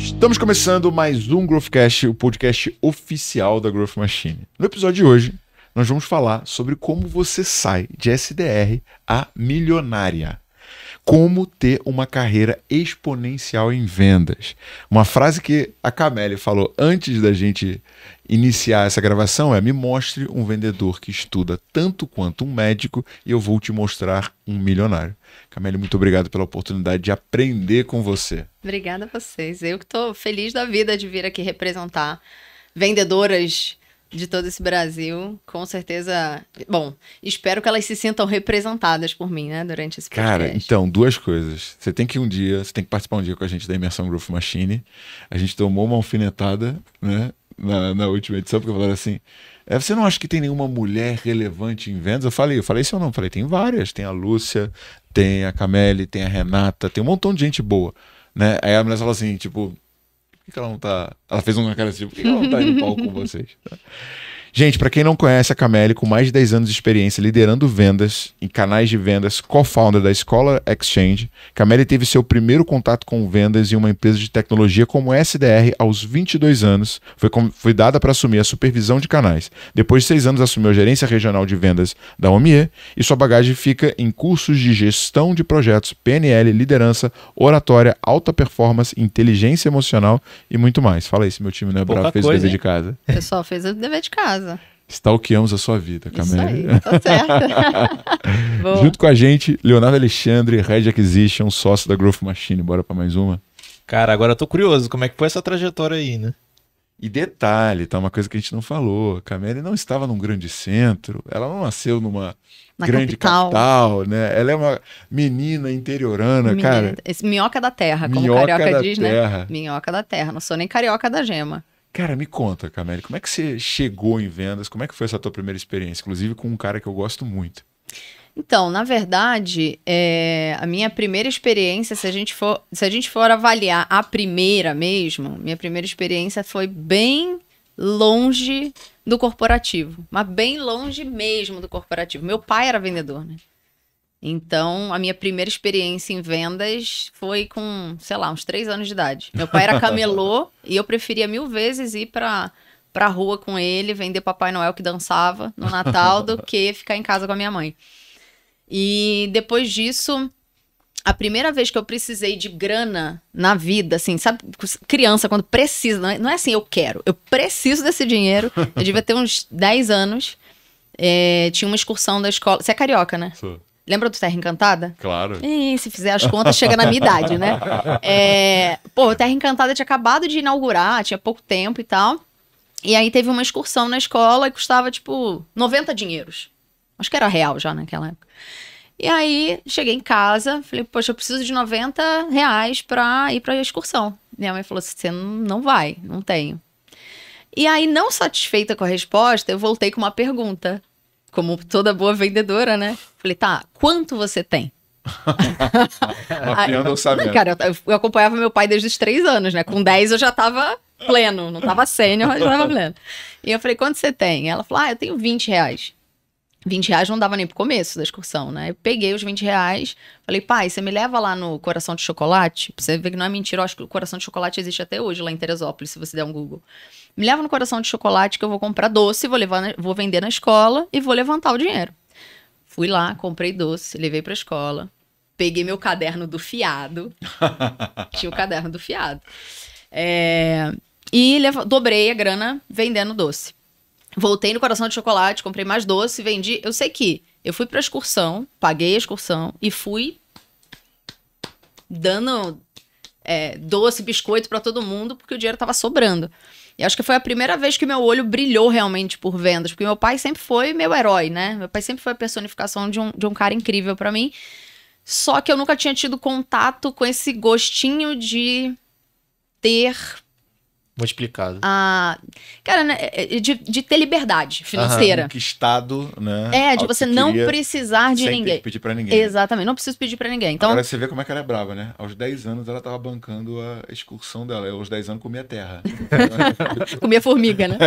Estamos começando mais um Growthcast, o podcast oficial da Growth Machine. No episódio de hoje, nós vamos falar sobre como você sai de SDR a milionária. Como ter uma carreira exponencial em vendas. Uma frase que a Cameli falou antes da gente iniciar essa gravação é: me mostre um vendedor que estuda tanto quanto um médico e eu vou te mostrar um milionário. Cameli, muito obrigado pela oportunidade de aprender com você. Obrigada a vocês. Eu que estou feliz da vida de vir aqui representar vendedoras de todo esse Brasil. Com certeza, bom, espero que elas se sintam representadas por mim, né, durante esse podcast. Cara, então, duas coisas. Você tem que participar um dia com a gente da Imersão Growth Machine. A gente tomou uma alfinetada, né, na última edição, porque falaram assim: você não acha que tem nenhuma mulher relevante em vendas? Eu falei isso ou não? Falei, tem várias. Tem a Lúcia, tem a Cameli, tem a Renata, tem um montão de gente boa, né? Aí a mulher falou assim, tipo, por que ela não tá... Ela fez uma cara assim, por que ela não tá indo no palco com vocês? Gente, para quem não conhece a Cameli, com mais de 10 anos de experiência liderando vendas em canais de vendas, co-founder da Escola Exchange, Cameli teve seu primeiro contato com vendas em uma empresa de tecnologia como SDR aos 22 anos. Foi dada para assumir a supervisão de canais. Depois de 6 anos, assumiu a gerência regional de vendas da OMIE e sua bagagem fica em cursos de gestão de projetos, PNL, liderança, oratória, alta performance, inteligência emocional e muito mais. Fala aí se meu time não é bravo, fez o dever de casa. O pessoal fez o dever de casa. Stalkeamos a sua vida, Cameli. Isso aí, tá certo. Junto com a gente, Leonardo Alexandre, Head Acquisition, sócio da Growth Machine. Bora para mais uma? Cara, agora eu tô curioso, como é que foi essa trajetória aí, né? E detalhe, tá, uma coisa que a gente não falou: a Cameli não estava num grande centro, ela não nasceu numa grande capital, né? Ela é uma menina interiorana, cara. Minhoca da terra, como o carioca diz, né? Minhoca da terra, não sou nem carioca da gema. Cara, me conta, Cameli, como é que você chegou em vendas? Como é que foi essa tua primeira experiência? Inclusive com um cara que eu gosto muito. Então, na verdade, a minha primeira experiência, se a gente for avaliar a primeira mesmo, minha primeira experiência foi bem longe do corporativo, mas bem longe mesmo do corporativo. Meu pai era vendedor, né? Então, a minha primeira experiência em vendas foi com, sei lá, uns 3 anos de idade. Meu pai era camelô e eu preferia 1000 vezes ir pra rua com ele, vender Papai Noel que dançava no Natal, do que ficar em casa com a minha mãe. E depois disso, a primeira vez que eu precisei de grana na vida, assim, sabe, criança quando precisa, não é assim, eu preciso desse dinheiro. Eu devia ter uns 10 anos, tinha uma excursão da escola. Você é carioca, né? Sou. Lembra do Terra Encantada? Claro. E se fizer as contas, chega na minha idade, né? O Terra Encantada tinha acabado de inaugurar, tinha pouco tempo e tal. E aí teve uma excursão na escola e custava, tipo, 90 dinheiros. Acho que era real já naquela época. E aí, cheguei em casa, falei, poxa, eu preciso de 90 reais pra ir pra excursão. Minha mãe falou assim, você não vai, não tenho. E aí, não satisfeita com a resposta, eu voltei com uma pergunta. Como toda boa vendedora, né? Falei, tá, quanto você tem? Mapeando orçamento. Cara, eu acompanhava meu pai desde os 3 anos, né? Com 10 eu já tava pleno, não tava sênior, mas já tava pleno. E eu falei, quanto você tem? Ela falou, eu tenho 20 reais. 20 reais não dava nem pro começo da excursão, né? Eu peguei os 20 reais, falei, pai, você me leva lá no Coração de Chocolate? Pra você ver que não é mentira, eu acho que o Coração de Chocolate existe até hoje lá em Teresópolis, se você der um Google. Me leva no Coração de Chocolate que eu vou comprar doce, vou vender na escola e vou levantar o dinheiro. Fui lá, comprei doce, levei pra escola, peguei meu caderno do fiado, tinha o caderno do fiado, e dobrei a grana vendendo doce. Voltei no Coração de Chocolate, comprei mais doce, vendi. Eu sei que eu fui pra excursão, paguei a excursão e fui dando doce, biscoito pra todo mundo, porque o dinheiro tava sobrando. E acho que foi a primeira vez que meu olho brilhou realmente por vendas, porque meu pai sempre foi meu herói, né? Meu pai sempre foi a personificação de um cara incrível pra mim. Só que eu nunca tinha tido contato com esse gostinho de ter... Multiplicado. Cara, né, de ter liberdade financeira. Conquistado, né? De você não precisar de ninguém. Sem ter que pedir pra ninguém. Exatamente, não preciso pedir pra ninguém. Então... Agora você vê como é que ela é brava, né? Aos 10 anos ela tava bancando a excursão dela. Eu, aos 10 anos, comia terra. Comia formiga, né?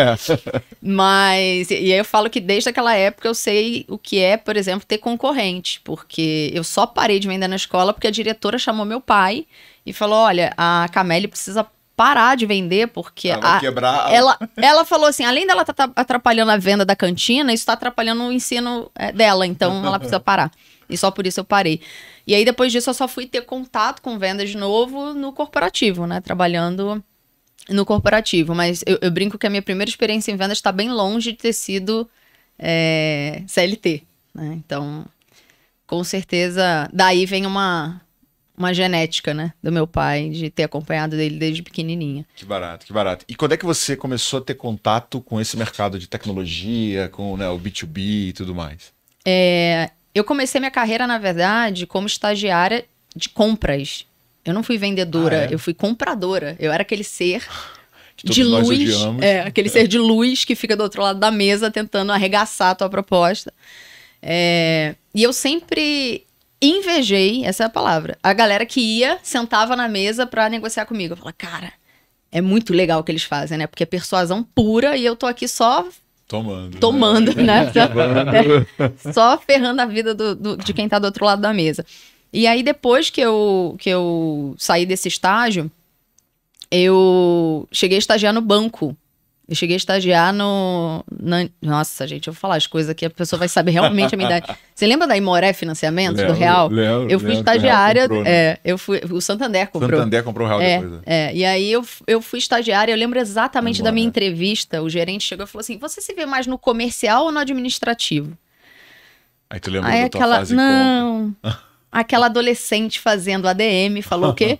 Mas, e aí eu falo que desde aquela época eu sei o que é, por exemplo, ter concorrente. Porque eu só parei de vender na escola porque a diretora chamou meu pai e falou, olha, a Cameli precisa parar de vender, porque Vai quebrar. ela falou assim, além dela tá atrapalhando a venda da cantina, isso tá atrapalhando o ensino dela, então ela precisa parar. E só por isso eu parei. E aí, depois disso, eu só fui ter contato com vendas de novo no corporativo, né? Trabalhando no corporativo. Mas eu brinco que a minha primeira experiência em vendas está bem longe de ter sido CLT, né? Então, com certeza, daí vem uma genética, né? Do meu pai, de ter acompanhado dele desde pequenininha. Que barato, que barato. E quando é que você começou a ter contato com esse mercado de tecnologia, com, né, o B2B e tudo mais? Eu comecei minha carreira, na verdade, como estagiária de compras. Eu não fui vendedora, eu fui compradora. Eu era aquele ser de luz, aquele ser de luz que fica do outro lado da mesa tentando arregaçar a tua proposta. E eu sempre invejei, essa é a palavra, a galera que sentava na mesa pra negociar comigo. Eu falava, cara, é muito legal o que eles fazem, né? Porque é persuasão pura e eu tô aqui só tomando, né? Só ferrando a vida de quem tá do outro lado da mesa. E aí, depois que eu saí desse estágio, eu cheguei a estagiar no banco. Eu cheguei a estagiar Nossa, gente, eu vou falar as coisas que a pessoa vai saber realmente a minha idade. Você lembra da Imoré Financiamentos, do Real? Eu fui estagiária... Comprou, né? O Santander comprou. Santander comprou o Real depois. E aí eu fui estagiária, eu lembro exatamente da minha entrevista. O gerente chegou e falou assim, você se vê mais no comercial ou no administrativo? Aí tu lembra da tua fase? Não, aquela adolescente fazendo ADM, falou o quê?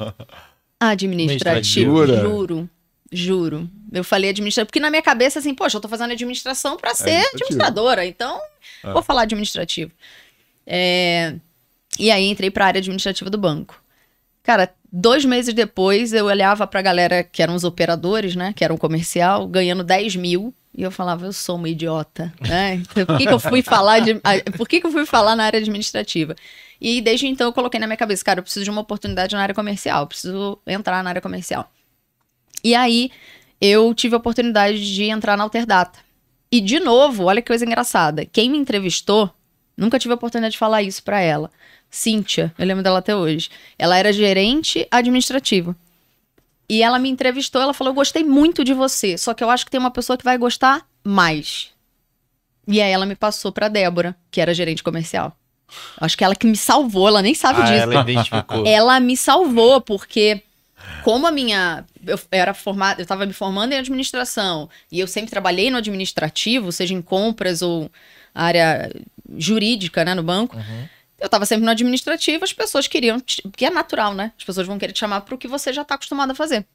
Administrativo. Juro. Eu falei administrativo, porque na minha cabeça, assim, poxa, eu tô fazendo administração pra ser administradora, então vou falar administrativo. E aí entrei pra área administrativa do banco. Cara, 2 meses depois, eu olhava pra galera que eram os operadores, né, que eram comercial, ganhando 10 mil, e eu falava, eu sou uma idiota, né? Então, por que eu fui falar na área administrativa? E desde então eu coloquei na minha cabeça, cara, eu preciso de uma oportunidade na área comercial, eu preciso entrar na área comercial. E aí, eu tive a oportunidade de entrar na Alterdata. E, de novo, olha que coisa engraçada. Quem me entrevistou, nunca tive a oportunidade de falar isso pra ela. Cíntia, eu lembro dela até hoje. Ela era gerente administrativa. E ela me entrevistou, ela falou, eu gostei muito de você, só que eu acho que tem uma pessoa que vai gostar mais. E aí ela me passou pra Débora, que era gerente comercial. Acho que ela que me salvou, ela nem sabe disso. Ela identificou. Ela me salvou, porque... Como eu era formada, eu estava me formando em administração e eu sempre trabalhei no administrativo, seja em compras ou área jurídica, né, no banco. Eu estava sempre no administrativo, as pessoas queriam, que é natural, né? As pessoas vão querer te chamar para o que você já está acostumado a fazer.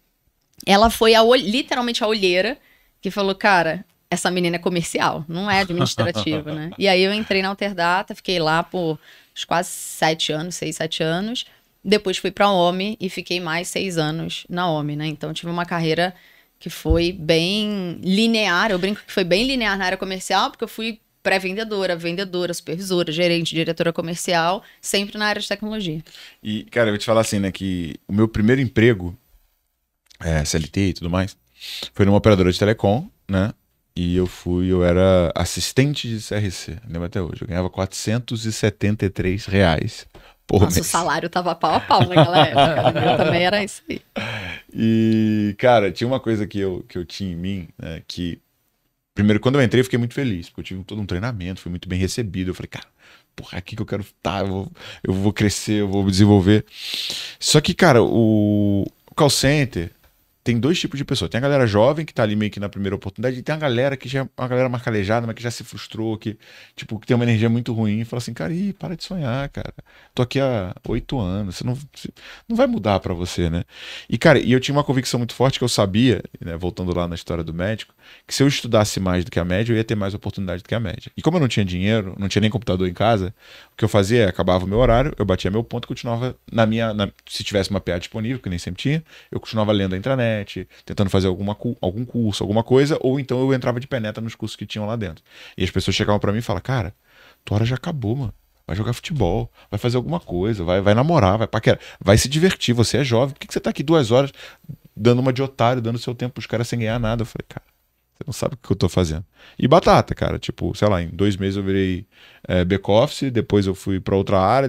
Ela foi literalmente a olheira que falou, cara, essa menina é comercial, não é administrativa, né? E aí eu entrei na Alterdata, fiquei lá por quase 6, 7 anos. Depois fui para a OMI e fiquei mais 6 anos na OMI, né? Então tive uma carreira que foi bem linear. Eu brinco que foi bem linear na área comercial, porque eu fui pré-vendedora, vendedora, supervisora, gerente, diretora comercial, sempre na área de tecnologia. E, cara, eu vou te falar assim, né, que o meu primeiro emprego, CLT e tudo mais, foi numa operadora de telecom, né? E eu era assistente de CRC, lembro até hoje. Eu ganhava R$473 por mês. Nossa, o salário tava pau a pau naquela época. O meu também era isso aí. E, cara, tinha uma coisa que eu tinha em mim, né, que... Primeiro, quando eu entrei, eu fiquei muito feliz, porque eu tive todo um treinamento, fui muito bem recebido. Eu falei, cara, porra, é aqui que eu quero estar, eu vou crescer, eu vou me desenvolver. Só que, cara, o call center tem 2 tipos de pessoas. Tem a galera jovem, que tá ali meio que na primeira oportunidade, e tem a galera que já é uma galera mais calejada, mas que já se frustrou, que tem uma energia muito ruim, e fala assim, cara, para de sonhar, cara. Tô aqui há 8 anos, você não vai mudar pra você, né? E, cara, eu tinha uma convicção muito forte que eu sabia, né, voltando lá na história do médico, que se eu estudasse mais do que a média, eu ia ter mais oportunidade do que a média. E como eu não tinha dinheiro, não tinha nem computador em casa, o que eu fazia acabava o meu horário, eu batia meu ponto e continuava se tivesse uma PA disponível, que nem sempre tinha, eu continuava lendo a intranet, tentando fazer algum curso, alguma coisa, ou então eu entrava de penetra nos cursos que tinham lá dentro. E as pessoas chegavam pra mim e falavam, cara, tua hora já acabou, mano. Vai jogar futebol, vai fazer alguma coisa, vai namorar, vai paquerar, vai se divertir, você é jovem, por que você tá aqui 2 horas dando uma de otário, dando seu tempo pros caras sem ganhar nada? Eu falei, cara, você não sabe o que eu tô fazendo. E batata, cara, tipo, sei lá, em 2 meses eu virei back-office, depois eu fui pra outra área,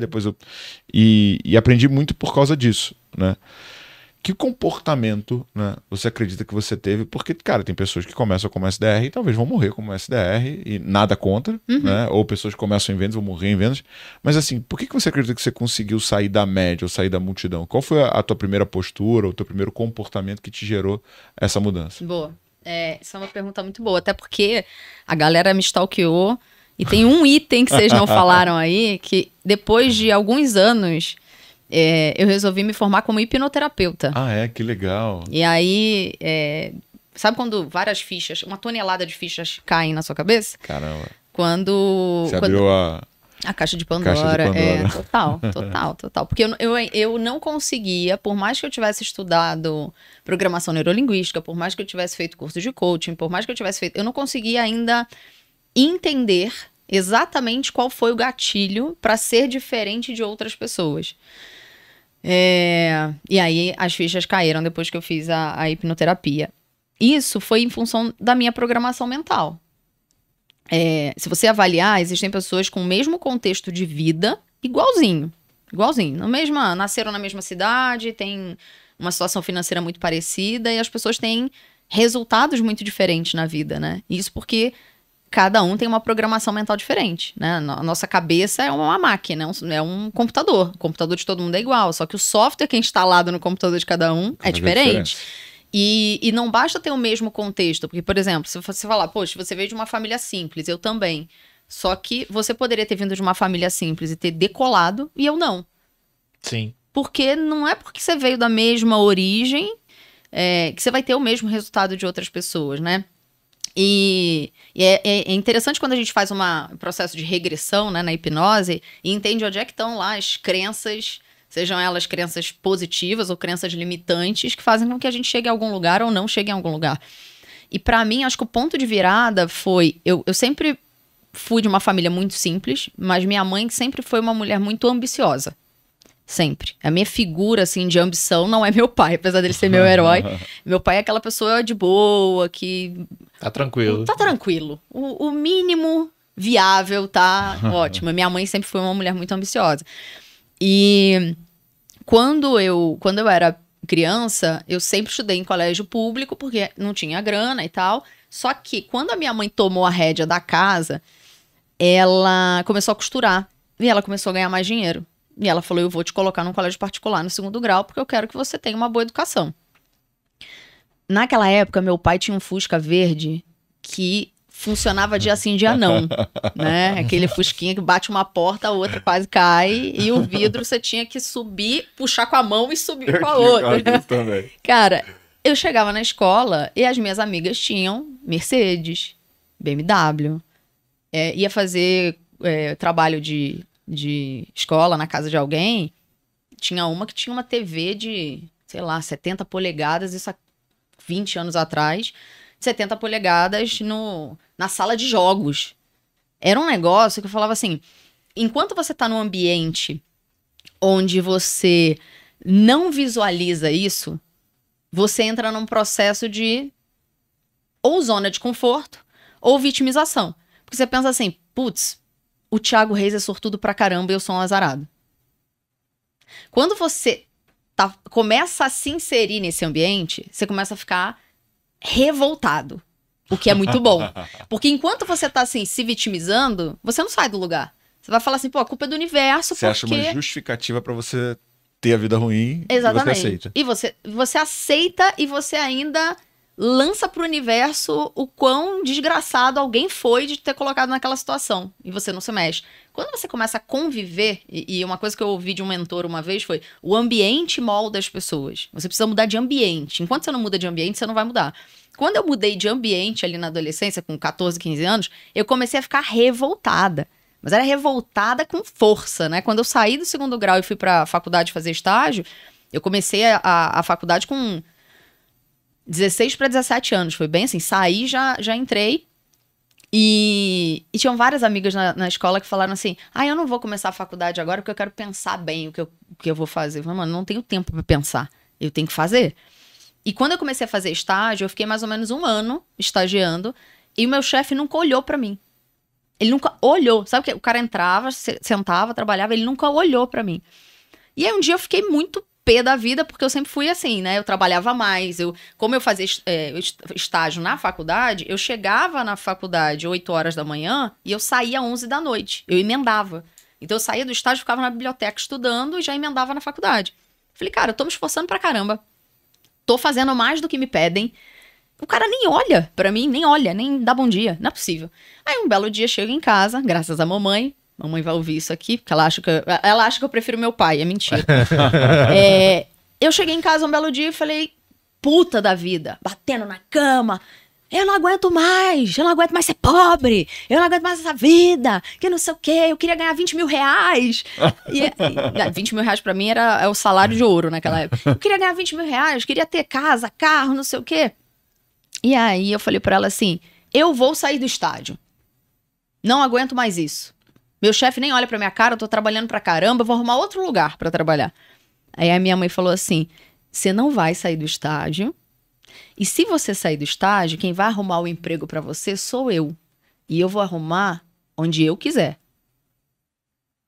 e aprendi muito por causa disso, né? Que comportamento, né, você acredita que você teve? Porque, cara, tem pessoas que começam como SDR e talvez vão morrer como SDR e nada contra, né? Ou pessoas que começam em vendas vão morrer em vendas. Mas assim, por que você acredita que você conseguiu sair da média ou sair da multidão? Qual foi a tua primeira postura, o teu primeiro comportamento que te gerou essa mudança? Boa. Essa é uma pergunta muito boa, até porque a galera me stalkeou e tem um item que vocês não falaram aí, que depois de alguns anos... eu resolvi me formar como hipnoterapeuta. Que legal. E aí, sabe quando várias fichas, uma tonelada de fichas caem na sua cabeça? Caramba. Você abriu a caixa de Pandora. Total. Porque eu não conseguia, por mais que eu tivesse estudado programação neurolinguística, por mais que eu tivesse feito curso de coaching, por mais que eu tivesse feito... Eu não conseguia ainda entender exatamente qual foi o gatilho para ser diferente de outras pessoas. E aí as fichas caíram depois que eu fiz a hipnoterapia. Isso foi em função da minha programação mental. Se você avaliar, existem pessoas com o mesmo contexto de vida, igualzinho. Nasceram na mesma cidade, têm uma situação financeira muito parecida e as pessoas têm resultados muito diferentes na vida, né? Isso porque cada um tem uma programação mental diferente, né? A nossa cabeça é uma máquina, é um computador. O computador de todo mundo é igual, só que o software que é instalado no computador de cada um é diferente. E não basta ter o mesmo contexto, porque, por exemplo, se você falar, poxa, você veio de uma família simples, eu também. Só que você poderia ter vindo de uma família simples e ter decolado, e eu não. Sim. Porque não é porque você veio da mesma origem que você vai ter o mesmo resultado de outras pessoas, né? E é interessante quando a gente faz um processo de regressão, né, na hipnose e entende onde é que estão lá as crenças, sejam elas crenças positivas ou crenças limitantes, que fazem com que a gente chegue a algum lugar ou não chegue a algum lugar. E pra mim, acho que o ponto de virada foi... Eu sempre fui de uma família muito simples, mas minha mãe sempre foi uma mulher muito ambiciosa. Sempre. A minha figura, assim, de ambição não é meu pai, apesar dele ser meu herói. Meu pai é aquela pessoa de boa, que... Tá tranquilo. Tá tranquilo. O mínimo viável tá ótimo. Minha mãe sempre foi uma mulher muito ambiciosa. E quando eu era criança, eu sempre estudei em colégio público, porque não tinha grana e tal. Só que quando a minha mãe tomou a rédea da casa, ela começou a costurar. E ela começou a ganhar mais dinheiro. E ela falou, eu vou te colocar num colégio particular no 2º grau, porque eu quero que você tenha uma boa educação. Naquela época, meu pai tinha um Fusca verde que funcionava dia sim, dia não, né? Aquele Fusquinha que bate uma porta, a outra quase cai, e o vidro você tinha que subir, puxar com a mão e subir com a outra. Cara, eu chegava na escola e as minhas amigas tinham Mercedes, BMW, ia fazer trabalho de escola na casa de alguém, tinha uma que tinha uma TV de, sei lá, 70 polegadas, isso há 20 anos atrás, 70 polegadas na sala de jogos. Era um negócio que eu falava assim, enquanto você tá num ambiente onde você não visualiza isso, você entra num processo de ou zona de conforto ou vitimização. Porque você pensa assim, putz, o Thiago Reis é sortudo pra caramba e eu sou um azarado. Quando você começa a se inserir nesse ambiente, você começa a ficar revoltado. O que é muito bom. Porque enquanto você tá assim, se vitimizando, você não sai do lugar. Você vai falar assim, pô, a culpa é do universo. Você acha uma justificativa pra você ter a vida ruim. Exatamente. E você aceita. E você aceita e você ainda lança pro universo o quão desgraçado alguém foi de ter colocado naquela situação. E você não se mexe. Quando você começa a conviver, e uma coisa que eu ouvi de um mentor uma vez foi, o ambiente molda as pessoas. Você precisa mudar de ambiente. Enquanto você não muda de ambiente, você não vai mudar. Quando eu mudei de ambiente ali na adolescência, com 14, 15 anos, eu comecei a ficar revoltada. Mas era revoltada com força, né? Quando eu saí do 2º grau e fui pra faculdade fazer estágio, eu comecei a faculdade com 16 para 17 anos. Foi bem assim, saí, já entrei. E tinham várias amigas na escola que falaram assim, eu não vou começar a faculdade agora porque eu quero pensar bem o que eu vou fazer. Eu falei, mano, não tenho tempo pra pensar, eu tenho que fazer. E quando eu comecei a fazer estágio, eu fiquei mais ou menos 1 ano estagiando e o meu chefe nunca olhou pra mim. Ele nunca olhou. Sabe o que? O cara entrava, sentava, trabalhava, ele nunca olhou pra mim. E aí um dia eu fiquei muito pé da vida, porque eu sempre fui assim, né? Eu trabalhava mais. Como eu fazia estágio na faculdade, eu chegava na faculdade 8 horas da manhã e eu saía 11 da noite. Eu emendava. Então eu saía do estágio, ficava na biblioteca estudando e já emendava na faculdade. Falei, cara, eu tô me esforçando pra caramba. Tô fazendo mais do que me pedem. O cara nem olha pra mim, nem dá bom dia. Não é possível. Aí um belo dia chego em casa, graças à mamãe. Mamãe vai ouvir isso aqui, porque ela acha que eu prefiro meu pai. É mentira. Eu cheguei em casa um belo dia e falei, puta da vida, batendo na cama. Eu não aguento mais ser pobre. Eu não aguento mais essa vida, que não sei o quê. Eu queria ganhar 20 mil reais. 20 mil reais pra mim é o salário de ouro naquela época. Eu queria ganhar 20 mil reais, queria ter casa, carro, não sei o quê. E aí eu falei pra ela assim, eu vou sair do estádio. Não aguento mais isso. Meu chefe nem olha pra minha cara, eu tô trabalhando pra caramba, eu vou arrumar outro lugar pra trabalhar. Aí a minha mãe falou assim, você não vai sair do estádio. E se você sair do estágio, quem vai arrumar o emprego pra você sou eu. E eu vou arrumar onde eu quiser.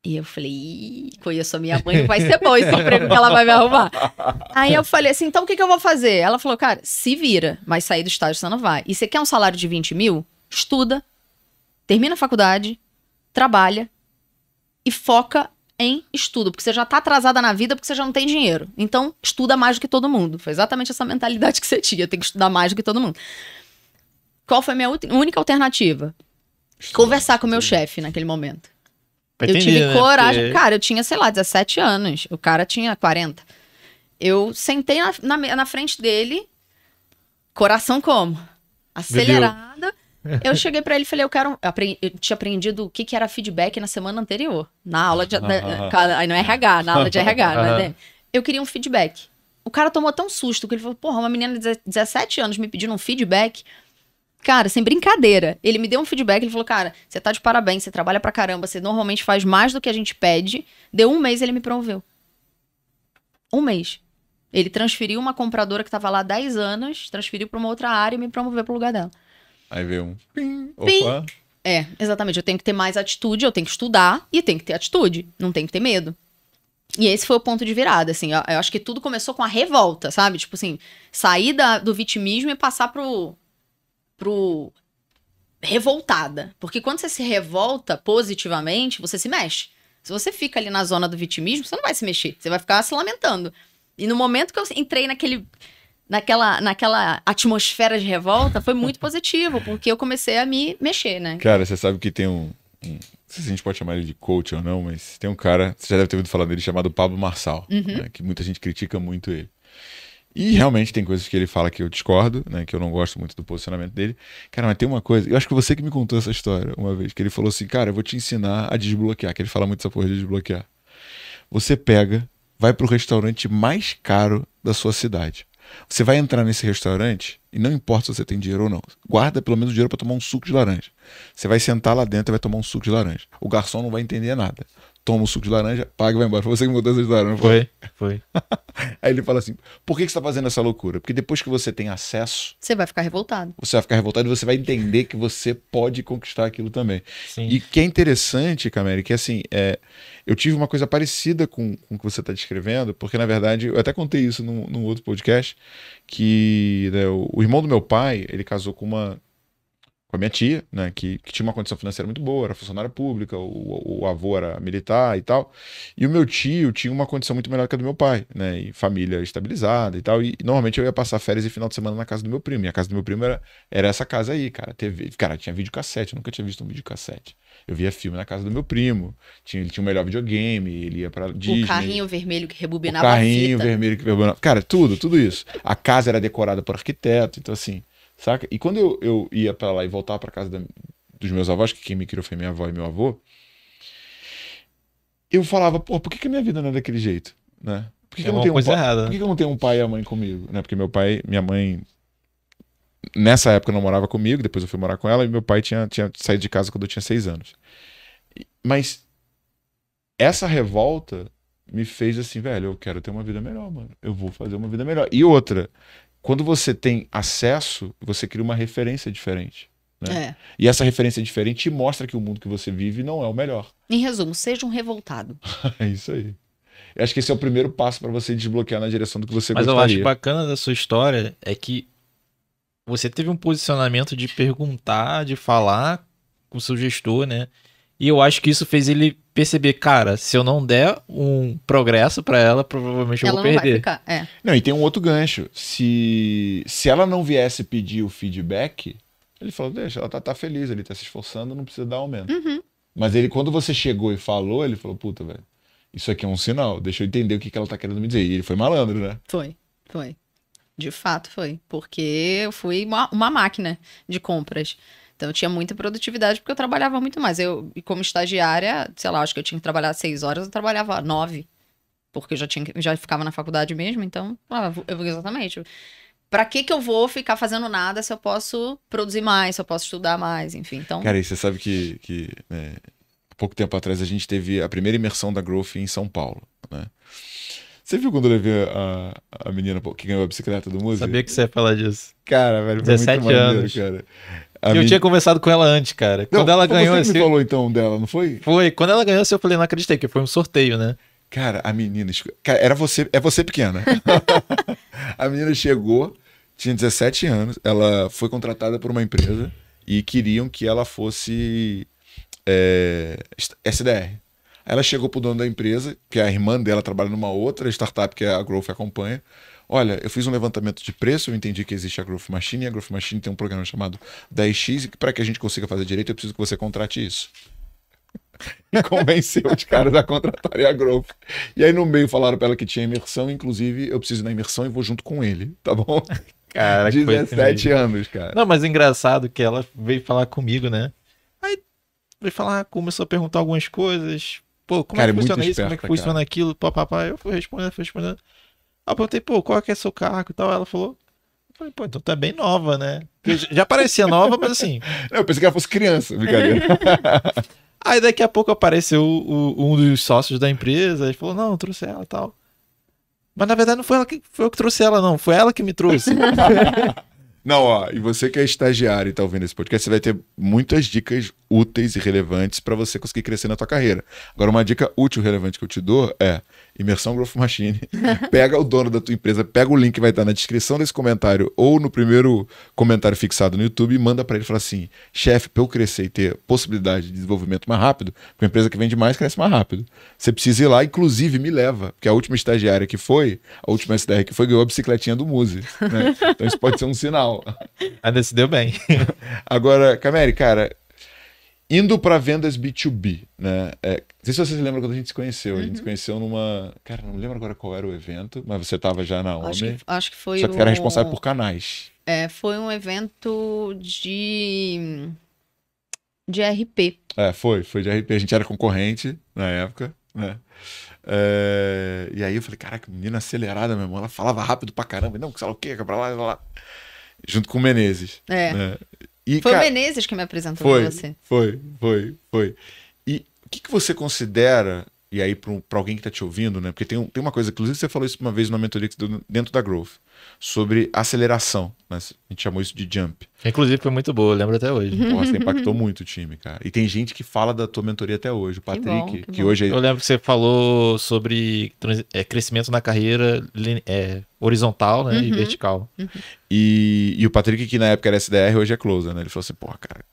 E eu falei, conheço a minha mãe, não vai ser bom esse emprego que ela vai me arrumar. Aí eu falei assim, então o que eu vou fazer? Ela falou, cara, se vira, mas sair do estágio você não vai. E você quer um salário de 20 mil? Estuda, termina a faculdade, trabalha e foca em estudo, porque você já tá atrasada na vida porque você já não tem dinheiro. Então, estuda mais do que todo mundo. Foi exatamente essa mentalidade que você tinha, tem que estudar mais do que todo mundo. Qual foi a minha única alternativa? Conversar com o meu chefe naquele momento. Eu tive coragem. Porque... Cara, eu tinha, sei lá, 17 anos. O cara tinha 40. Eu sentei na frente dele, coração como? Acelerada. Eu cheguei pra ele e falei, eu tinha aprendido o que era feedback na semana anterior. Na aula de... Aí no RH, na aula de RH. Né? Eu queria um feedback. O cara tomou tão susto que ele falou, porra, uma menina de 17 anos me pedindo um feedback. Cara, sem brincadeira. Ele me deu um feedback, ele falou, cara, você tá de parabéns, você trabalha pra caramba, você normalmente faz mais do que a gente pede. Deu um mês, ele me promoveu. Um mês. Ele transferiu uma compradora que tava lá há 10 anos, transferiu pra uma outra área e me promoveu pro lugar dela. Aí veio um pim, pim. Opa. Exatamente. Eu tenho que ter mais atitude, eu tenho que estudar e tenho que ter atitude. Não tenho que ter medo. E esse foi o ponto de virada, assim. Eu acho que tudo começou com a revolta, sabe? Tipo assim, sair do vitimismo e passar pro revoltada. Porque quando você se revolta positivamente, você se mexe. Se você fica ali na zona do vitimismo, você não vai se mexer. Você vai ficar se lamentando. E no momento que eu entrei naquela atmosfera de revolta, foi muito positivo, porque eu comecei a me mexer, né? Cara, você sabe que tem não sei se a gente pode chamar ele de coach ou não, mas tem um cara, você já deve ter ouvido falar dele, chamado Pablo Marçal, né, que muita gente critica muito ele. E realmente tem coisas que ele fala que eu discordo, né, que eu não gosto muito do posicionamento dele. Cara, mas tem uma coisa, eu acho que você que me contou essa história uma vez, que ele falou assim, cara, eu vou te ensinar a desbloquear, que ele fala muito essa porra de desbloquear. Você pega, vai pro restaurante mais caro da sua cidade. Você vai entrar nesse restaurante e não importa se você tem dinheiro ou não. Guarda pelo menos o dinheiro para tomar um suco de laranja. Você vai sentar lá dentro e vai tomar um suco de laranja. O garçom não vai entender nada. Toma um suco de laranja, paga e vai embora. Foi você que mudou essa história, não foi? Foi. Aí ele fala assim, por que você está fazendo essa loucura? Porque depois que você tem acesso... Você vai ficar revoltado. Você vai ficar revoltado e você vai entender que você pode conquistar aquilo também. Sim. E que é interessante, Cameri, que assim, eu tive uma coisa parecida com o que você está descrevendo, porque na verdade, eu até contei isso num outro podcast, que né, o irmão do meu pai, ele casou com a minha tia, né, que tinha uma condição financeira muito boa, era funcionária pública, o avô era militar e tal, e o meu tio tinha uma condição muito melhor que a do meu pai, né, e família estabilizada e tal, e normalmente eu ia passar férias e final de semana na casa do meu primo, e a casa do meu primo era essa casa aí, cara, cara, tinha videocassete, eu nunca tinha visto um videocassete. Eu via filme na casa do meu primo, ele tinha o melhor videogame, ele ia pra Disney. O carrinho vermelho que rebobinava a fita. O carrinho vermelho que rebobinava. Cara, tudo isso. A casa era decorada por arquiteto, então assim, saca? E quando eu ia pra lá e voltava pra casa dos meus avós, que quem me criou foi minha avó e meu avô, eu falava, pô, por que a minha vida não é daquele jeito, né? Por que eu não tenho coisa errada. Por que eu não tenho um pai e a mãe comigo, né? Porque minha mãe... Nessa época não morava comigo, depois eu fui morar com ela e meu pai tinha saído de casa quando eu tinha 6 anos. Mas essa revolta me fez assim, velho, eu quero ter uma vida melhor, mano. Eu vou fazer uma vida melhor. E outra, quando você tem acesso, você cria uma referência diferente. Né? E essa referência diferente te mostra que o mundo que você vive não é o melhor. Em resumo, seja um revoltado. É isso aí. Eu acho que esse é o primeiro passo para você desbloquear na direção do que você Mas eu gostaria. acho bacana da sua história é que você teve um posicionamento de perguntar, de falar com o seu gestor, né? E eu acho que isso fez ele perceber, cara, se eu não der um progresso pra ela, provavelmente eu Ela vou não vai perder. ficar. É. Não, e tem um outro gancho. Se ela não viesse pedir o feedback, ele falou, deixa, ela tá feliz, ele tá se esforçando, não precisa dar aumento. Mas ele, quando você chegou e falou, ele falou, puta, velho, isso aqui é um sinal, deixa eu entender o que ela tá querendo me dizer. E ele foi malandro, né? Foi. De fato foi. Porque eu fui uma máquina de compras. Então eu tinha muita produtividade porque eu trabalhava muito mais. E como estagiária, sei lá, acho que eu tinha que trabalhar 6 horas, eu trabalhava 9. Porque eu já ficava na faculdade mesmo, então, exatamente. Pra que eu vou ficar fazendo nada se eu posso produzir mais, se eu posso estudar mais, enfim. Então, Cara, e você sabe que né, há pouco tempo atrás a gente teve a primeira imersão da Growth em São Paulo, né? Você viu quando eu levei a menina que ganhou a bicicleta do Música? Sabia que você ia falar disso. Cara, velho, foi 17 muito maneiro, anos. cara. E eu tinha conversado com ela antes, cara. Quando ela ganhou Você assim. que me falou então dela, não foi? Foi. Quando ela ganhou assim, eu falei, não acreditei, porque foi um sorteio, né? Cara, a menina. Cara, é você pequena. A menina chegou, tinha 17 anos, ela foi contratada por uma empresa e queriam que ela fosse SDR. Aí ela chegou pro dono da empresa, que a irmã dela trabalha numa outra startup que a Growth acompanha. Olha, eu fiz um levantamento de preço, eu entendi que existe a Growth Machine, e a Growth Machine tem um programa chamado 10X, e para que a gente consiga fazer direito, eu preciso que você contrate isso. E convenceu os caras a contratarem a Growth. E aí no meio falaram pra ela que tinha imersão, inclusive eu preciso ir na imersão e vou junto com ele, tá bom? Cara, 17 anos, cara. Não, mas engraçado que ela veio falar comigo, né? Aí veio falar, começou a perguntar algumas coisas. Pô, como Cara, é que é muito funciona isso? esperta, Como é que funciona cara. aquilo? Papapá. Eu fui respondendo. Aí eu perguntei, pô, qual é que é seu cargo e tal? Ela falou, eu falei, pô, então tá bem nova, né? Porque já parecia nova, mas assim. Eu pensei que ela fosse criança, brincadeira. Aí daqui a pouco apareceu um dos sócios da empresa e falou, não, eu trouxe ela e tal. Mas na verdade não foi eu que trouxe ela, não. Foi ela que me trouxe. Não, ó, e você que é estagiário e tá ouvindo esse podcast, você vai ter muitas dicas úteis e relevantes para você conseguir crescer na tua carreira. Agora, uma dica útil e relevante que eu te dou é Imersão Growth Machine. Pega o dono da tua empresa, pega o link que vai estar na descrição desse comentário ou no primeiro comentário fixado no YouTube e manda para ele e fala assim, chefe, para eu crescer e ter possibilidade de desenvolvimento mais rápido, porque a empresa que vende mais cresce mais rápido. Você precisa ir lá, inclusive me leva, porque a última estagiária que foi, a última SDR que foi, ganhou a bicicletinha do Muse, né? Então isso pode ser um sinal. Ainda se deu bem. Agora, Cameri, cara, indo para vendas B2B, né? Não sei se você se lembra quando a gente se conheceu. A gente se conheceu numa... Cara, não me lembro agora qual era o evento, mas você estava já na Omni. Acho que foi Só que era responsável por canais. foi um evento de RP. Foi de RP. A gente era concorrente na época, né? E aí eu falei, caraca, menina acelerada, meu irmão. Ela falava rápido pra caramba. Não, sei lá o quê, pra lá, pra lá. Junto com o Menezes. Né? E, foi cara, o Menezes que me apresentou pra você. Foi. E o que você considera, e aí para alguém que está te ouvindo, né? Porque tem uma coisa, inclusive você falou isso uma vez numa mentoria dentro da Growth, sobre aceleração, né? A gente chamou isso de jump. Inclusive foi muito boa, eu lembro até hoje. Porra, você impactou muito o time, cara. E tem gente que fala da tua mentoria até hoje. O Patrick, que hoje é... Eu lembro que você falou sobre crescimento na carreira horizontal, né, e vertical. E o Patrick, que na época era SDR, hoje é closer, né? Ele falou assim, porra, cara,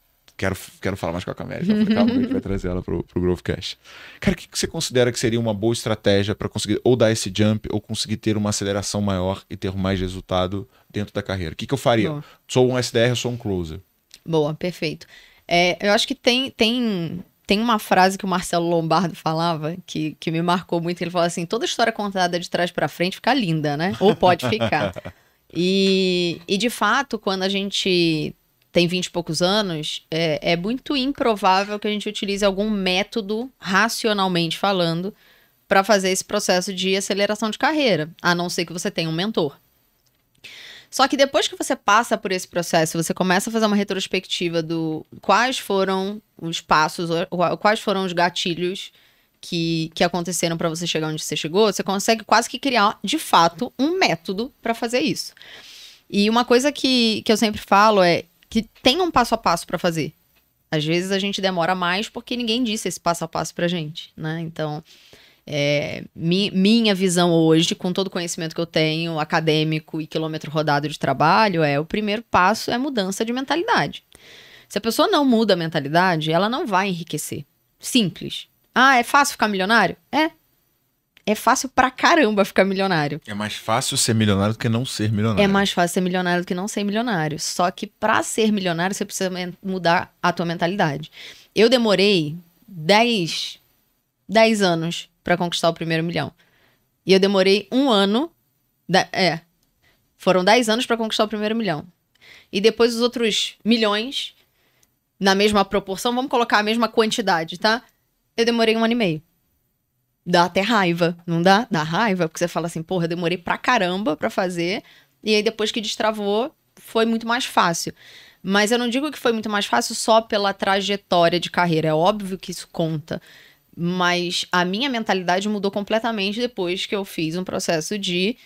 quero falar mais com a Cameri. Eu falei, calma, a gente vai trazer ela pro Growthcast. Cara, o que você considera que seria uma boa estratégia para conseguir ou dar esse jump ou conseguir ter uma aceleração maior e ter mais resultado dentro da carreira? O que eu faria? Boa. Sou um SDR ou sou um closer? Boa, perfeito. Eu acho que tem uma frase que o Marcelo Lombardo falava que me marcou muito. Ele falou assim, toda história contada de trás para frente fica linda, né? Ou pode ficar. E de fato, quando a gente tem 20 e poucos anos, é muito improvável que a gente utilize algum método, racionalmente falando, para fazer esse processo de aceleração de carreira, a não ser que você tenha um mentor. Só que depois que você passa por esse processo, você começa a fazer uma retrospectiva do quais foram os passos, quais foram os gatilhos que aconteceram para você chegar onde você chegou, você consegue quase que criar, de fato, um método para fazer isso. E uma coisa que eu sempre falo é que tem um passo a passo para fazer. Às vezes a gente demora mais porque ninguém disse esse passo a passo pra gente, né? Então, Minha visão hoje, com todo o conhecimento que eu tenho, acadêmico e quilômetro rodado de trabalho, o primeiro passo é mudança de mentalidade. Se a pessoa não muda a mentalidade, ela não vai enriquecer. Simples. É fácil ficar milionário? É fácil pra caramba ficar milionário. É mais fácil ser milionário do que não ser milionário. É mais fácil ser milionário do que não ser milionário. Só que pra ser milionário, você precisa mudar a tua mentalidade. Eu demorei 10 anos pra conquistar o primeiro milhão. E eu demorei 1 ano... Foram 10 anos pra conquistar o primeiro milhão. E depois os outros milhões, na mesma proporção, vamos colocar a mesma quantidade, tá? Eu demorei 1 ano e meio. Dá até raiva, não dá? Dá raiva, porque você fala assim, porra, eu demorei pra caramba pra fazer, e aí depois que destravou, foi muito mais fácil. Mas eu não digo que foi muito mais fácil só pela trajetória de carreira, é óbvio que isso conta, mas a minha mentalidade mudou completamente depois que eu fiz um processo de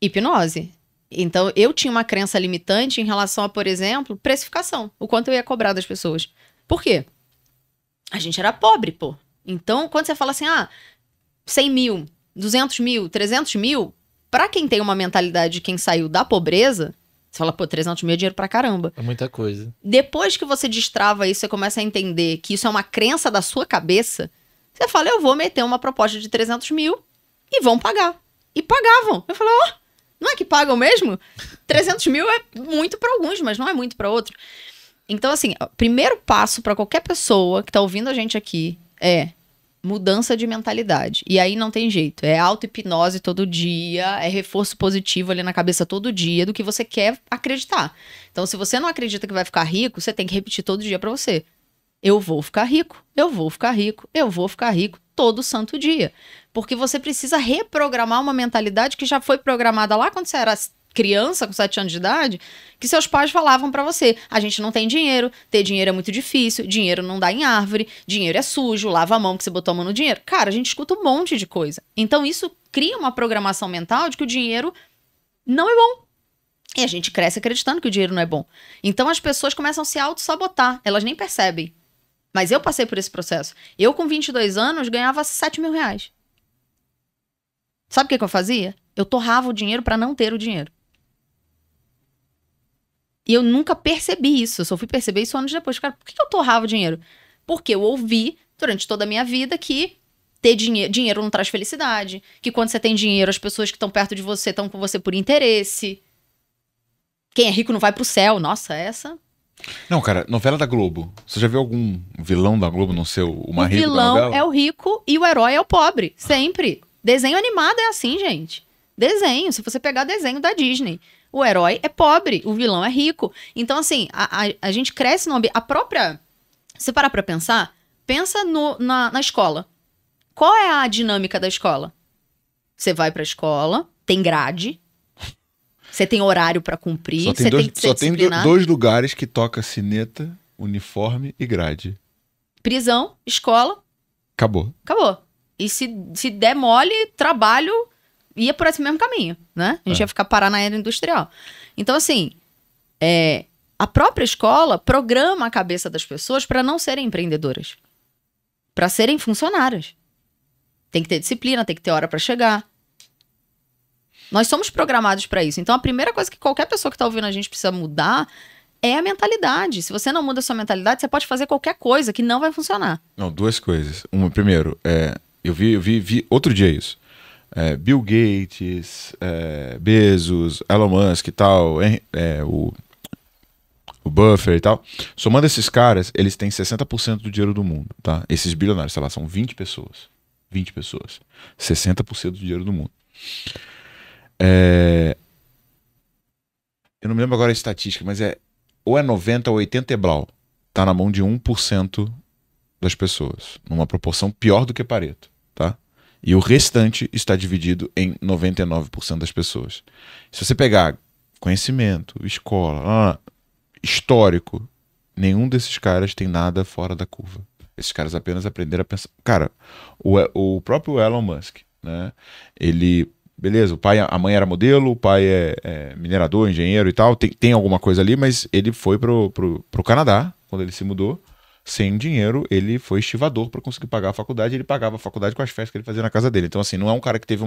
hipnose. Então, eu tinha uma crença limitante em relação a, por exemplo, precificação, o quanto eu ia cobrar das pessoas. Por quê? A gente era pobre, pô. Então, quando você fala assim, 100 mil, 200 mil, 300 mil, pra quem tem uma mentalidade de quem saiu da pobreza, você fala, pô, 300 mil é dinheiro pra caramba. É muita coisa. Depois que você destrava isso, você começa a entender que isso é uma crença da sua cabeça, você fala, eu vou meter uma proposta de 300 mil e vão pagar. E pagavam. Eu falei, não é que pagam mesmo? 300 mil é muito pra alguns, mas não é muito pra outros. Então, assim, o primeiro passo pra qualquer pessoa que tá ouvindo a gente aqui é mudança de mentalidade. E aí não tem jeito. É auto-hipnose todo dia, é reforço positivo ali na cabeça todo dia do que você quer acreditar. Então, se você não acredita que vai ficar rico, você tem que repetir todo dia pra você. Eu vou ficar rico, eu vou ficar rico, eu vou ficar rico todo santo dia. Porque você precisa reprogramar uma mentalidade que já foi programada lá quando você era criança, com 7 anos de idade, que seus pais falavam pra você, a gente não tem dinheiro, ter dinheiro é muito difícil, dinheiro não dá em árvore, dinheiro é sujo, lava a mão que você botou a mão no dinheiro. Cara, a gente escuta um monte de coisa. Então isso cria uma programação mental de que o dinheiro não é bom. E a gente cresce acreditando que o dinheiro não é bom. Então as pessoas começam a se auto-sabotar, elas nem percebem. Mas eu passei por esse processo. Eu com 22 anos ganhava 7 mil reais. Sabe o que eu fazia? Eu torrava o dinheiro pra não ter o dinheiro. E eu nunca percebi isso. Eu só fui perceber isso anos depois. Cara, por que eu torrava o dinheiro? Porque eu ouvi durante toda a minha vida que ter dinheiro não traz felicidade. Que quando você tem dinheiro, as pessoas que estão perto de você estão com você por interesse. Quem é rico não vai pro céu. Nossa, essa... Não, cara, novela da Globo. Você já viu algum vilão da Globo não ser o mais rico da novela? O vilão é o rico e o herói é o pobre. Sempre. Desenho animado é assim, gente. Desenho. Se você pegar desenho da Disney... O herói é pobre, o vilão é rico. Então, assim, a gente cresce no ambiente... A própria... Se parar pra pensar, pensa na escola. Qual é a dinâmica da escola? Você vai pra escola, tem grade, você tem horário pra cumprir, você tem que ser disciplinado. Tem 2 lugares que toca sineta, uniforme e grade. Prisão, escola. Acabou. E se der mole, trabalho... ia por esse mesmo caminho, né? A gente ia ficar parar na era industrial. Então, assim, a própria escola programa a cabeça das pessoas para não serem empreendedoras. Para serem funcionárias. Tem que ter disciplina, tem que ter hora para chegar. Nós somos programados para isso. Então, a primeira coisa que qualquer pessoa que tá ouvindo a gente precisa mudar é a mentalidade. Se você não muda a sua mentalidade, você pode fazer qualquer coisa que não vai funcionar. Não, 2 coisas. Primeiro, eu vi outro dia isso. Bill Gates, Bezos, Elon Musk e tal, o Buffett e tal. Somando esses caras, eles têm 60% do dinheiro do mundo, tá? Esses bilionários, sei lá, são 20 pessoas. 20 pessoas. 60% do dinheiro do mundo. Eu não me lembro agora a estatística, mas ou é 90 ou 80 e blau. Tá na mão de 1% das pessoas. Numa proporção pior do que Pareto, tá? E o restante está dividido em 99% das pessoas. Se você pegar conhecimento, escola, histórico, nenhum desses caras tem nada fora da curva. Esses caras apenas aprenderam a pensar. Cara, o próprio Elon Musk, né? Ele, beleza, a mãe era modelo, o pai é minerador, engenheiro e tal, tem alguma coisa ali, mas ele foi pro Canadá, quando ele se mudou, sem dinheiro, ele foi estivador para conseguir pagar a faculdade. Ele pagava a faculdade com as festas que ele fazia na casa dele. Então, assim, não é um cara que teve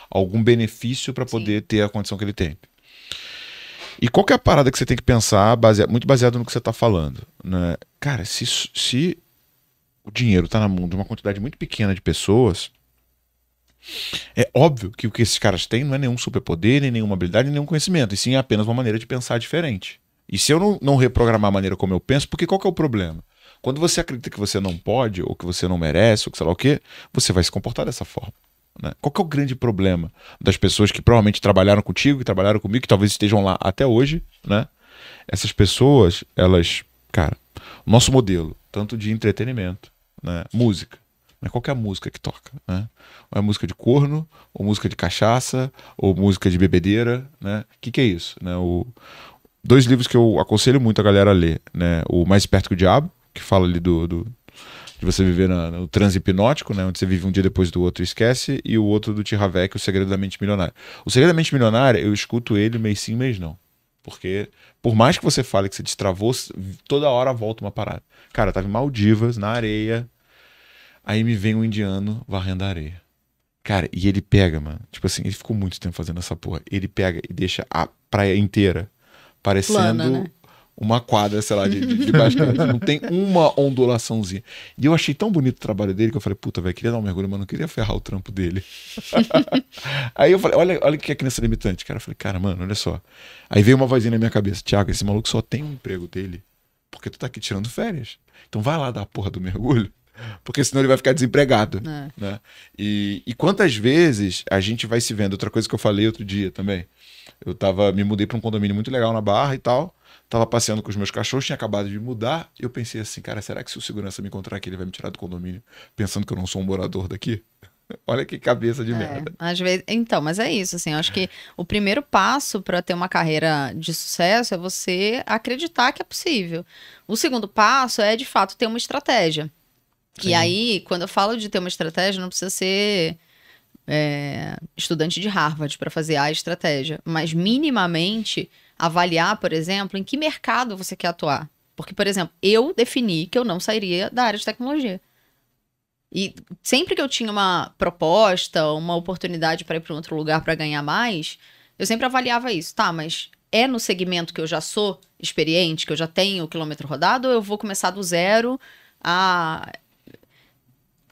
algum benefício para poder ter a condição que ele tem. E qual que é a parada que você tem que pensar, muito baseado no que você está falando, né? Cara, se o dinheiro está na mão de uma quantidade muito pequena de pessoas, é óbvio que o que esses caras têm não é nenhum superpoder, nem nenhuma habilidade, nem nenhum conhecimento, e sim é apenas uma maneira de pensar diferente. E se eu não reprogramar a maneira como eu penso, porque qual que é o problema? Quando você acredita que você não pode, ou que você não merece, ou que sei lá o quê, você vai se comportar dessa forma, né? Qual que é o grande problema das pessoas que provavelmente trabalharam contigo, que trabalharam comigo, que talvez estejam lá até hoje, né? Essas pessoas, elas, cara, nosso modelo, tanto de entretenimento, né? Música. Qual que é a música que toca, né? Ou é música de corno, ou música de cachaça, ou música de bebedeira, né? O que é isso, né? Dois livros que eu aconselho muito a galera a ler, né? O Mais Esperto que o Diabo, que fala ali de você viver no transe hipnótico, né? Onde você vive um dia depois do outro e esquece, e o outro do T. Harv Eker, O Segredo da Mente Milionária. O Segredo da Mente Milionária, eu escuto ele mês sim, mês não. Porque, por mais que você fale que você destravou, toda hora volta uma parada. Cara, eu tava em Maldivas, na areia, aí me vem um indiano varrendo a areia. Cara, e ele pega, mano, tipo assim, ele ficou muito tempo fazendo essa porra. Ele pega e deixa a praia inteira parecendo plana, né? Uma quadra, sei lá, de basquete. Não tem uma ondulaçãozinha. E eu achei tão bonito o trabalho dele que eu falei, puta, velho, queria dar um mergulho, mas não queria ferrar o trampo dele. Aí eu falei, olha o que é crença limitante, cara. Eu falei, cara, mano, olha só. Aí veio uma vozinha na minha cabeça, Thiago, esse maluco só tem um emprego dele porque tu tá aqui tirando férias. Então vai lá dar a porra do mergulho, porque senão ele vai ficar desempregado. Né? E quantas vezes a gente vai se vendo, outra coisa que eu falei outro dia também. Me mudei pra um condomínio muito legal na Barra e tal. Tava passeando com os meus cachorros, tinha acabado de mudar. E eu pensei assim, cara, será que se o segurança me encontrar aqui, ele vai me tirar do condomínio pensando que eu não sou um morador daqui? Olha que cabeça de merda. Às vezes, então, mas é isso, assim, eu acho que o primeiro passo para ter uma carreira de sucesso é você acreditar que é possível. O segundo passo é, de fato, ter uma estratégia. Sim. E aí, quando eu falo de ter uma estratégia, não precisa ser estudante de Harvard para fazer a estratégia, mas minimamente avaliar, por exemplo, em que mercado você quer atuar. Porque, por exemplo, eu defini que eu não sairia da área de tecnologia. E sempre que eu tinha uma proposta, uma oportunidade para ir para um outro lugar para ganhar mais, eu sempre avaliava isso. Tá, mas é no segmento que eu já sou experiente, que eu já tenho o quilômetro rodado, ou eu vou começar do zero a...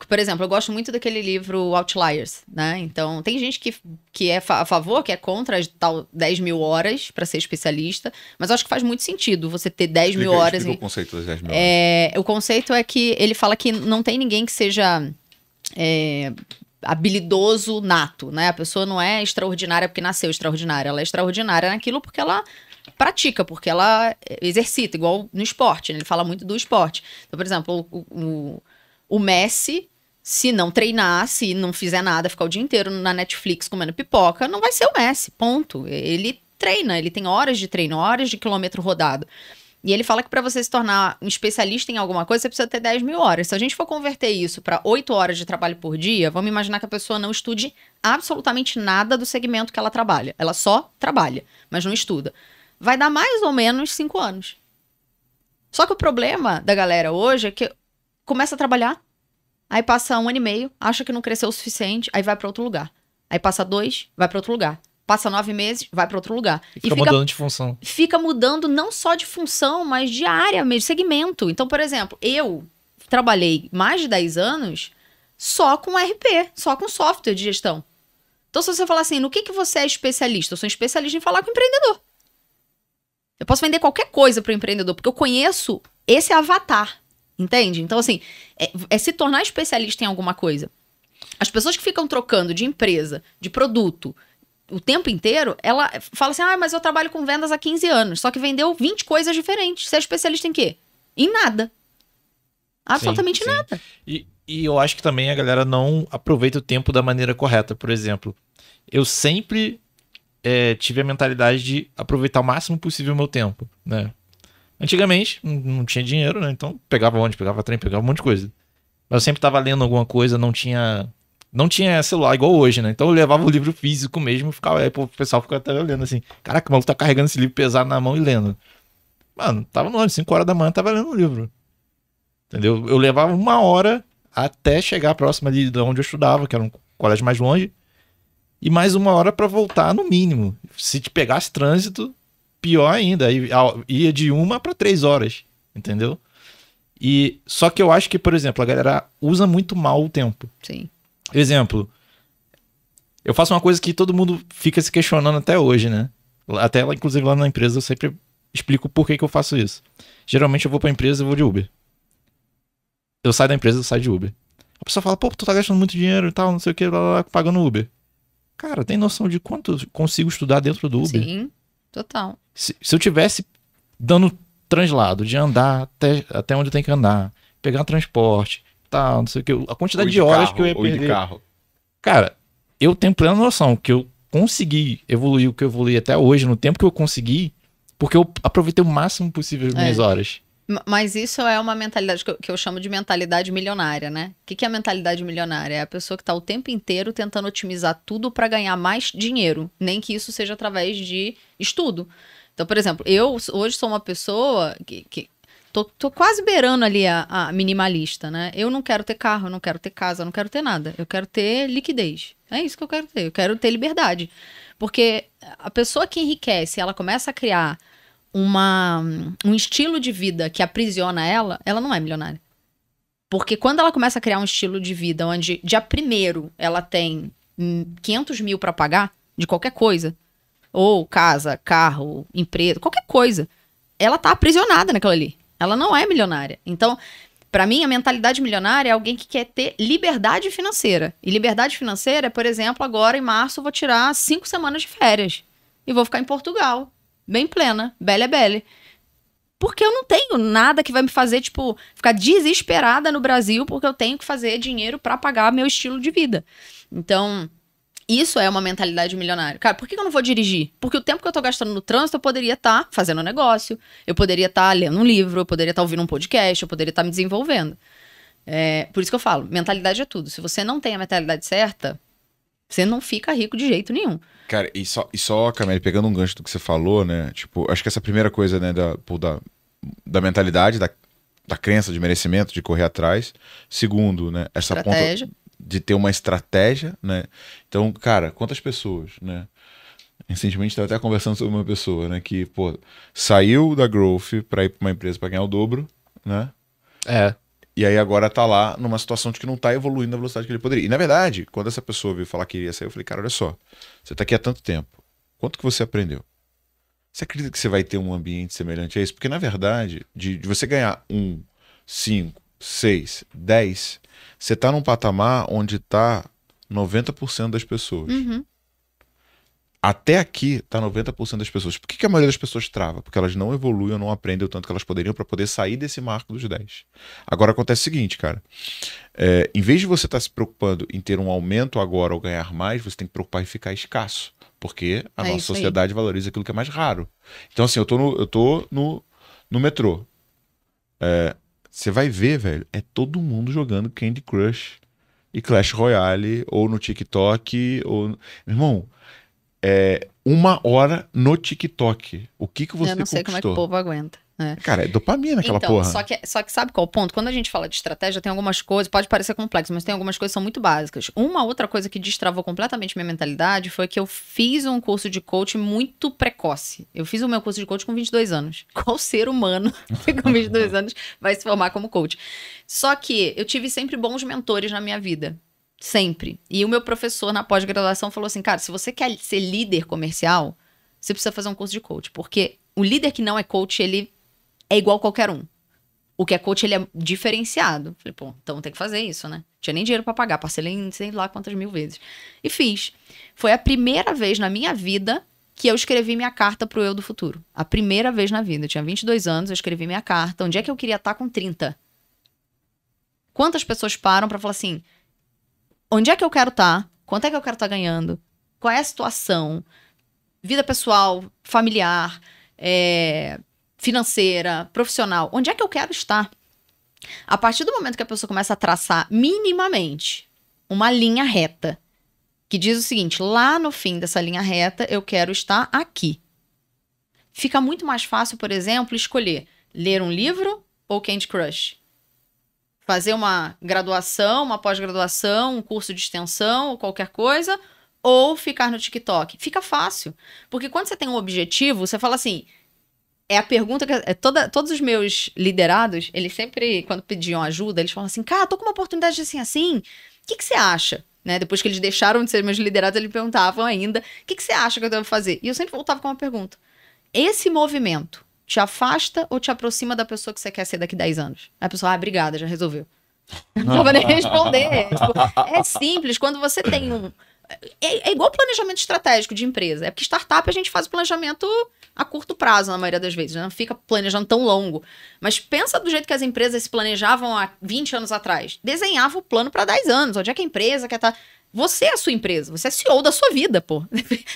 Por exemplo, eu gosto muito daquele livro Outliers, né? Então, tem gente que é a favor, que é contra as tal 10 mil horas para ser especialista, mas eu acho que faz muito sentido você ter 10 mil horas. Explica o conceito das 10 mil horas. O conceito é que ele fala que não tem ninguém que seja habilidoso nato, né? A pessoa não é extraordinária porque nasceu extraordinária, ela é extraordinária naquilo porque ela pratica, porque ela exercita, igual no esporte, né? Ele fala muito do esporte. Então, por exemplo, o Messi, se não treinar, se não fizer nada, ficar o dia inteiro na Netflix comendo pipoca, não vai ser o Messi, ponto. Ele treina, ele tem horas de treino, horas de quilômetro rodado. E ele fala que para você se tornar um especialista em alguma coisa, você precisa ter 10 mil horas. Se a gente for converter isso para 8 horas de trabalho por dia, vamos imaginar que a pessoa não estude absolutamente nada do segmento que ela trabalha. Ela só trabalha, mas não estuda. Vai dar mais ou menos 5 anos. Só que o problema da galera hoje é que começa a trabalhar, aí passa 1 ano e meio, acha que não cresceu o suficiente, aí vai para outro lugar. Aí passa 2, vai para outro lugar. Passa 9 meses, vai para outro lugar. E fica mudando de função. Fica mudando não só de função, mas de área mesmo, de segmento. Então, por exemplo, eu trabalhei mais de 10 anos só com RP, só com software de gestão. Então, se você falar assim, no que você é especialista? Eu sou um especialista em falar com o empreendedor. Eu posso vender qualquer coisa para o empreendedor, porque eu conheço esse avatar. Entende? Então, assim, é se tornar especialista em alguma coisa. As pessoas que ficam trocando de empresa, de produto, o tempo inteiro, ela fala assim, mas eu trabalho com vendas há 15 anos, só que vendeu 20 coisas diferentes. Você é especialista em quê? Em nada. Absolutamente sim. nada. E eu acho que também a galera não aproveita o tempo da maneira correta. Por exemplo, eu sempre tive a mentalidade de aproveitar o máximo possível o meu tempo, né? Antigamente, não tinha dinheiro, né? Então, pegava ônibus, pegava trem, pegava um monte de coisa. Mas eu sempre tava lendo alguma coisa, não tinha celular igual hoje, né? Então eu levava o livro físico mesmo e ficava... Aí o pessoal ficava até olhando assim. Caraca, o maluco tá carregando esse livro pesado na mão e lendo. Mano, tava no ônibus, 5 horas da manhã, tava lendo um livro. entendeu? Eu levava 1 hora até chegar próximo ali de onde eu estudava, que era um colégio mais longe, e mais 1 hora pra voltar no mínimo. Se te pegasse trânsito, pior ainda, aí ia de 1 para 3 horas, entendeu? E só que eu acho que, por exemplo, a galera usa muito mal o tempo. Sim. Exemplo, eu faço uma coisa que todo mundo fica se questionando até hoje, né? Até, inclusive, lá na empresa eu sempre explico por que eu faço isso. Geralmente eu vou pra empresa e vou de Uber. Eu saio da empresa e saio de Uber. A pessoa fala, pô, tu tá gastando muito dinheiro e tal, não sei o que, pagando Uber. Cara, tem noção de quanto eu consigo estudar dentro do Uber? Sim, total. Se eu tivesse dando translado, de andar até onde eu tenho que andar, pegar transporte, tal, não sei o que, a quantidade de horas que eu ia perder. De carro. Cara, eu tenho plena noção que eu consegui evoluir o que eu evoluí até hoje, no tempo que eu consegui, porque eu aproveitei o máximo possível as minhas horas. Mas isso é uma mentalidade que eu chamo de mentalidade milionária, né? O que é a mentalidade milionária? É a pessoa que está o tempo inteiro tentando otimizar tudo para ganhar mais dinheiro, nem que isso seja através de estudo. Então, por exemplo, eu hoje sou uma pessoa que tô quase beirando ali a minimalista, né? Eu não quero ter carro, eu não quero ter casa, eu não quero ter nada. Eu quero ter liquidez. É isso que eu quero ter. Eu quero ter liberdade. Porque a pessoa que enriquece, ela começa a criar um estilo de vida que aprisiona ela não é milionária. Porque quando ela começa a criar um estilo de vida onde, dia primeiro, ela tem 500 mil para pagar de qualquer coisa, ou casa, carro, empresa, qualquer coisa, ela tá aprisionada naquilo ali. Ela não é milionária. Então, para mim, a mentalidade milionária é alguém que quer ter liberdade financeira. E liberdade financeira é, por exemplo, agora em março eu vou tirar 5 semanas de férias. E vou ficar em Portugal, bem plena, bele. Porque eu não tenho nada que vai me fazer, tipo, ficar desesperada no Brasil porque eu tenho que fazer dinheiro para pagar meu estilo de vida. Então, isso é uma mentalidade milionária. Cara, por que eu não vou dirigir? Porque o tempo que eu tô gastando no trânsito, eu poderia estar fazendo um negócio, eu poderia estar lendo um livro, eu poderia estar ouvindo um podcast, eu poderia estar me desenvolvendo. Por isso que eu falo, mentalidade é tudo. Se você não tem a mentalidade certa, você não fica rico de jeito nenhum. Cara, e só, Camille, pegando um gancho do que você falou, né? Tipo, acho que essa primeira coisa, né, da mentalidade, da crença de merecimento, de correr atrás. Segundo, né, essa Estratégia. ponta de ter uma estratégia, né? Então, cara, quantas pessoas, né? Recentemente estava até conversando sobre uma pessoa, né, que, pô, saiu da Growth para ir para uma empresa para ganhar o dobro, né? E aí agora tá lá numa situação de que não tá evoluindo na velocidade que ele poderia. E na verdade, quando essa pessoa veio falar que iria sair, eu falei, cara, olha só, você tá aqui há tanto tempo. Quanto que você aprendeu? Você acredita que você vai ter um ambiente semelhante a isso? Porque na verdade, de você ganhar 1, 5, 6, 10, você tá num patamar onde tá 90% das pessoas. Uhum. Até aqui tá 90% das pessoas. Por que a maioria das pessoas trava? Porque elas não evoluem ou não aprendem o tanto que elas poderiam para poder sair desse marco dos 10. Agora acontece o seguinte, cara. Em vez de você estar se preocupando em ter um aumento agora ou ganhar mais, você tem que preocupar em ficar escasso. Porque a nossa sociedade valoriza aquilo que é mais raro. Então, assim, eu tô no metrô. Você vai ver, velho, é todo mundo jogando Candy Crush e Clash Royale, ou no TikTok, ou... Meu irmão, 1 hora no TikTok. O que você conquistou? Eu não sei como é que o povo aguenta. Cara, é dopamina aquela porra. Só que sabe qual é o ponto? Quando a gente fala de estratégia, tem algumas coisas, pode parecer complexo, mas tem algumas coisas que são muito básicas. Uma outra coisa que destravou completamente minha mentalidade foi que eu fiz um curso de coach muito precoce. Eu fiz o meu curso de coach com 22 anos. Qual ser humano com 22 anos vai se formar como coach? Só que eu tive sempre bons mentores na minha vida. Sempre. E o meu professor na pós-graduação falou assim, cara, se você quer ser líder comercial, você precisa fazer um curso de coach. Porque o líder que não é coach, ele é igual a qualquer um. O que é coach, ele é diferenciado. Falei, pô, então tem que fazer isso, né? Tinha nem dinheiro pra pagar, parcelei em sei lá quantas mil vezes. E fiz. Foi a primeira vez na minha vida que eu escrevi minha carta pro eu do futuro. A primeira vez na vida. Eu tinha 22 anos, eu escrevi minha carta. Onde é que eu queria estar com 30? Quantas pessoas param pra falar assim, onde é que eu quero estar? Quanto é que eu quero estar ganhando? Qual é a situação? Vida pessoal, familiar, financeira, profissional. Onde é que eu quero estar? A partir do momento que a pessoa começa a traçar minimamente uma linha reta, que diz o seguinte, lá no fim dessa linha reta, eu quero estar aqui. Fica muito mais fácil, por exemplo, escolher ler um livro ou Candy Crush. fazer uma graduação, uma pós-graduação, um curso de extensão ou qualquer coisa, ou ficar no TikTok. Fica fácil. Porque quando você tem um objetivo, você fala assim, é a pergunta que todos os meus liderados, eles sempre, quando pediam ajuda, eles falam assim, cara, tô com uma oportunidade assim, o que você acha? Né? Depois que eles deixaram de ser meus liderados, eles perguntavam ainda, o que você acha que eu devo fazer? E eu sempre voltava com uma pergunta. Esse movimento te afasta ou te aproxima da pessoa que você quer ser daqui 10 anos? Aí a pessoa, obrigada, já resolveu. Não vou nem responder. É simples, quando você tem um... É igual planejamento estratégico de empresa. É porque startup a gente faz o planejamento a curto prazo, na maioria das vezes. Não fica planejando tão longo. Mas pensa do jeito que as empresas se planejavam há 20 anos atrás. Desenhava o plano para 10 anos. Onde é que a empresa quer estar... Você é a sua empresa. Você é CEO da sua vida, pô.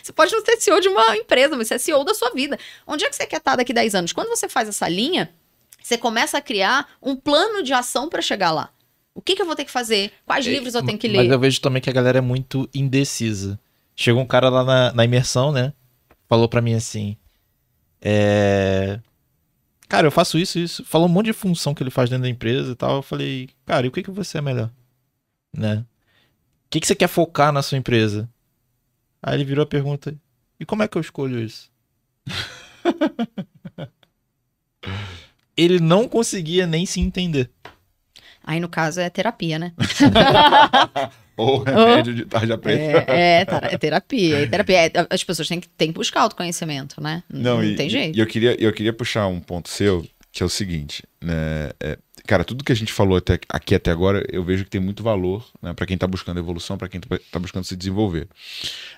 Você pode não ser CEO de uma empresa, mas você é CEO da sua vida. Onde é que você quer estar daqui 10 anos? Quando você faz essa linha, você começa a criar um plano de ação para chegar lá. O que eu vou ter que fazer? Quais livros eu tenho que ler? Mas eu vejo também que a galera é muito indecisa. Chegou um cara lá na imersão, né? Falou pra mim assim... Cara, eu faço isso. Falou um monte de função que ele faz dentro da empresa e tal. Eu falei, cara, e o que você é melhor? Né? O que você quer focar na sua empresa? Aí ele virou a pergunta, e como é que eu escolho isso? Ele não conseguia nem se entender. Aí, no caso, é terapia, né? Ou remédio de tarja preta. É terapia. As pessoas têm que buscar autoconhecimento, né? Não tem jeito. E eu queria puxar um ponto seu, que é o seguinte, né? Cara, tudo que a gente falou aqui até agora, eu vejo que tem muito valor, né, para quem está buscando evolução, para quem está buscando se desenvolver.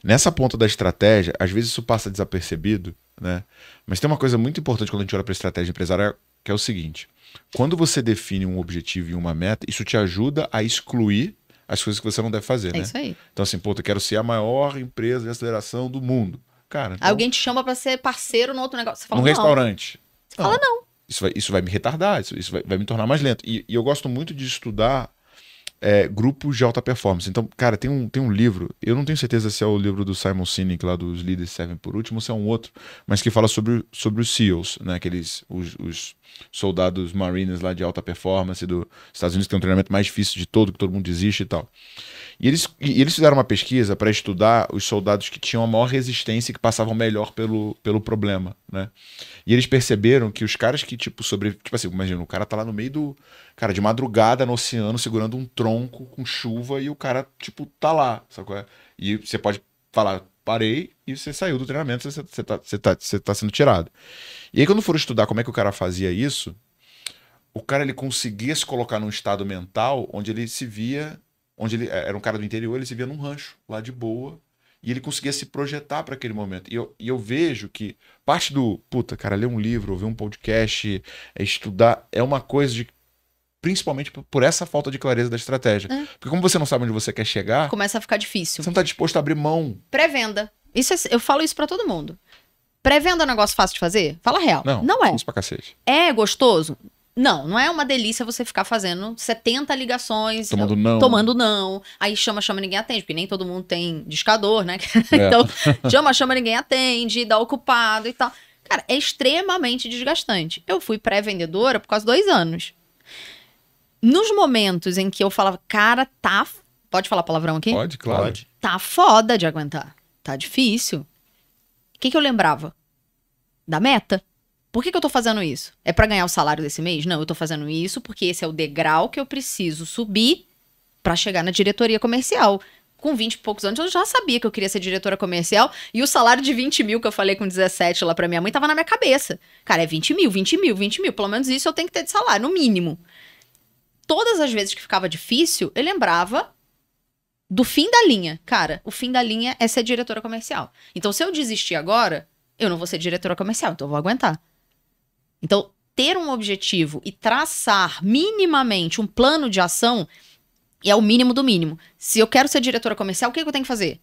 Nessa ponta da estratégia, às vezes isso passa desapercebido, né? Mas tem uma coisa muito importante quando a gente olha para a estratégia empresarial, que é o seguinte: quando você define um objetivo e uma meta, isso te ajuda a excluir as coisas que você não deve fazer, né? É isso aí. Então, assim, eu quero ser a maior empresa de aceleração do mundo. Cara, então, alguém te chama para ser parceiro no outro negócio. Você fala, num restaurante. Você fala, não. Isso vai me retardar, isso vai me tornar mais lento. E eu gosto muito de estudar grupos de alta performance. Então, cara, tem um livro, eu não tenho certeza se é o livro do Simon Sinek, lá dos Líderes Servem por Último, ou se é um outro, mas que fala sobre os SEALs, né? Os soldados marines lá de alta performance dos Estados Unidos, que tem um treinamento mais difícil de todo, que todo mundo desiste e tal. E eles fizeram uma pesquisa para estudar os soldados que tinham a maior resistência e que passavam melhor pelo problema, né? E eles perceberam que os caras que, tipo assim, imagina, o cara tá lá no meio cara, de madrugada no oceano, segurando um tronco com chuva, e o cara, tipo, tá lá, sabe qual é? E você pode falar, parei, e você saiu do treinamento, você tá sendo tirado. E aí, quando foram estudar como é que o cara fazia isso, o cara, ele conseguia se colocar num estado mental onde ele se via... onde ele era um cara do interior, ele se via num rancho, lá de boa, e ele conseguia se projetar para aquele momento. E eu vejo que parte cara, ler um livro, ouvir um podcast, estudar, é uma coisa de... principalmente por essa falta de clareza da estratégia. Porque como você não sabe onde você quer chegar... começa a ficar difícil. Você não tá disposto a abrir mão. Pré-venda. Eu falo isso para todo mundo. Pré-venda é um negócio fácil de fazer? Fala real. Não é. Isso pra cacete. É gostoso? Não é uma delícia você ficar fazendo 70 ligações, tomando não. Aí chama, ninguém atende, porque nem todo mundo tem discador, né? Então, chama, ninguém atende, dá ocupado e tal. Cara, é extremamente desgastante. Eu fui pré-vendedora por quase 2 anos. Nos momentos em que eu falava, cara, pode falar palavrão aqui? Pode, claro. Pode. Tá foda de aguentar. Tá difícil. O que eu lembrava? Da meta. Por que eu tô fazendo isso? É pra ganhar o salário desse mês? Não, eu tô fazendo isso porque esse é o degrau que eu preciso subir pra chegar na diretoria comercial. Com 20 e poucos anos, eu já sabia que eu queria ser diretora comercial, e o salário de 20 mil que eu falei com 17 lá pra minha mãe tava na minha cabeça. Cara, é 20 mil. Pelo menos isso eu tenho que ter de salário, no mínimo. Todas as vezes que ficava difícil, eu lembrava do fim da linha. Cara, o fim da linha é ser diretora comercial. Então, se eu desistir agora, eu não vou ser diretora comercial, então eu vou aguentar. Então, ter um objetivo e traçar minimamente um plano de ação é o mínimo do mínimo. Se eu quero ser diretora comercial, o que eu tenho que fazer?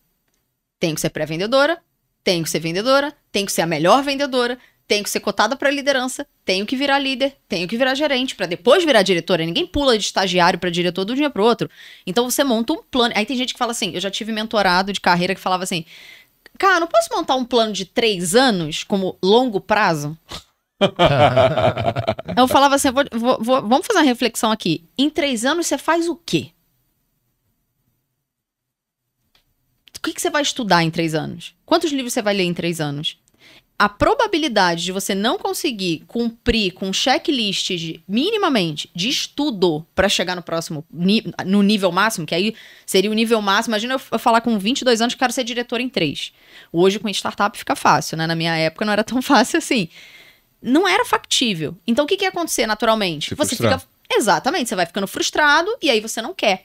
Tenho que ser pré-vendedora, tenho que ser vendedora, tenho que ser a melhor vendedora, tenho que ser cotada para liderança, tenho que virar líder, tenho que virar gerente, para depois virar diretora. Ninguém pula de estagiário para diretor de um dia para o outro. Então, você monta um plano. Aí tem gente que fala assim, eu já tive mentorado de carreira que falava assim, cara, não posso montar um plano de 3 anos como longo prazo? Eu falava assim, vamos fazer uma reflexão aqui. Em 3 anos você faz o quê? O que você vai estudar em 3 anos? Quantos livros você vai ler em 3 anos? A probabilidade de você não conseguir cumprir com checklist minimamente de estudo para chegar no próximo, no nível máximo, que aí seria o nível máximo. Imagina eu falar com 22 anos que quero ser diretor em 3. Hoje com startup fica fácil, né? Na minha época não era tão fácil assim. Não era factível. Então o que ia acontecer naturalmente? Você fica... Exatamente, você vai ficando frustrado e aí você não quer.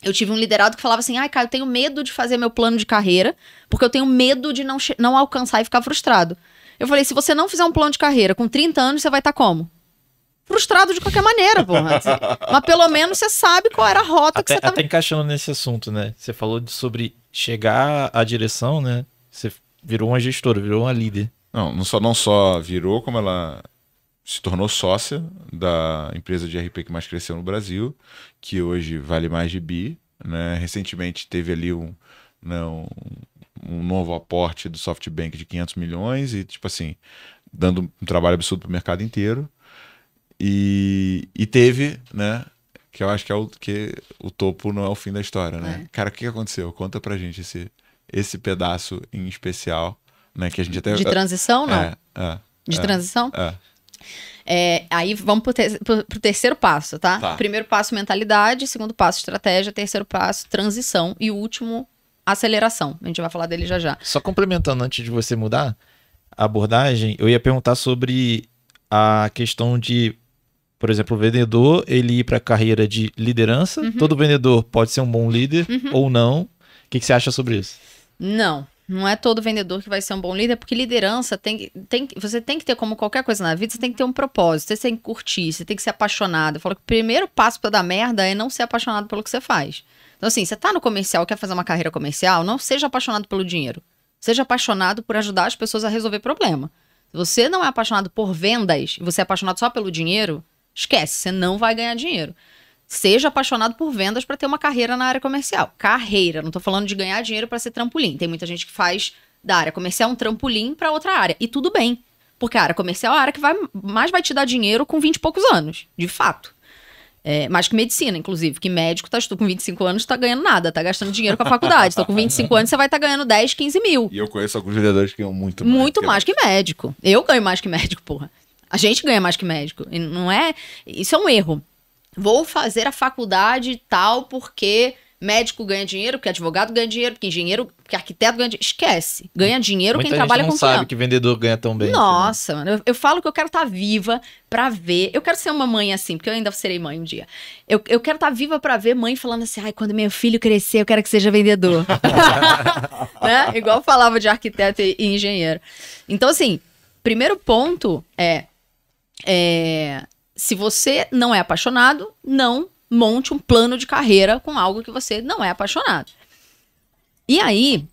Eu tive um liderado que falava assim, ai, cara, eu tenho medo de fazer meu plano de carreira, porque eu tenho medo de não alcançar e ficar frustrado. Eu falei, se você não fizer um plano de carreira com 30 anos, você vai estar como? Frustrado de qualquer maneira, porra. Mas pelo menos você sabe qual era a rota que você tava... Até encaixando nesse assunto, né? Você falou sobre chegar à direção, né? Você virou uma gestora, virou uma líder. Não só virou, como ela se tornou sócia da empresa de RP que mais cresceu no Brasil, que hoje vale mais de bi, né? Recentemente teve ali um novo aporte do SoftBank de 500 milhões e, tipo assim, dando um trabalho absurdo para o mercado inteiro. E teve, né, que eu acho que o topo não é o fim da história, né? Cara, o que aconteceu? Conta pra gente esse pedaço em especial, né, que a gente até... De transição, não? De transição? Aí vamos pro terceiro passo, tá? Primeiro passo, mentalidade. Segundo passo, estratégia. Terceiro passo, transição. E o último, aceleração. A gente vai falar dele já já. Só complementando, antes de você mudar a abordagem, eu ia perguntar sobre a questão de, por exemplo, o vendedor, ele ir para a carreira de liderança. Todo vendedor pode ser um bom líder ou não. O que você acha sobre isso? Não é todo vendedor que vai ser um bom líder, porque liderança você tem que ter, como qualquer coisa na vida, você tem que ter um propósito, você tem que curtir, você tem que ser apaixonado. Eu falo que o primeiro passo pra dar merda é não ser apaixonado pelo que você faz. Então assim, você tá no comercial, quer fazer uma carreira comercial, não seja apaixonado pelo dinheiro. Seja apaixonado por ajudar as pessoas a resolver problema. Se você não é apaixonado por vendas, e você é apaixonado só pelo dinheiro, esquece, você não vai ganhar dinheiro. Seja apaixonado por vendas para ter uma carreira na área comercial. Carreira, não tô falando de ganhar dinheiro para ser trampolim. Tem muita gente que faz da área comercial um trampolim para outra área. E tudo bem, porque a área comercial é a área que mais vai te dar dinheiro com 20 e poucos anos, de fato. Mais que medicina, inclusive, que médico com 25 anos tá ganhando nada, tá gastando dinheiro com a faculdade. Então com 25 anos você vai estar ganhando 10, 15 mil. E eu conheço alguns vendedores que ganham muito mais. Muito mais que médico. Eu ganho mais que médico, porra. A gente ganha mais que médico. E não é... Isso é um erro. Vou fazer a faculdade e tal porque médico ganha dinheiro, porque advogado ganha dinheiro, porque arquiteto ganha dinheiro. Esquece. Ganha dinheiro quem trabalha com quem sabe que vendedor ganha tão bem. Nossa, mano. Eu falo que eu quero estar viva pra ver. Eu quero ser uma mãe assim, porque eu ainda serei mãe um dia. Eu quero estar viva pra ver mãe falando assim, ai, quando meu filho crescer, eu quero que seja vendedor. Né? Igual eu falava de arquiteto e engenheiro. Então, assim, primeiro ponto se você não é apaixonado, não monte um plano de carreira com algo que você não é apaixonado. E aí,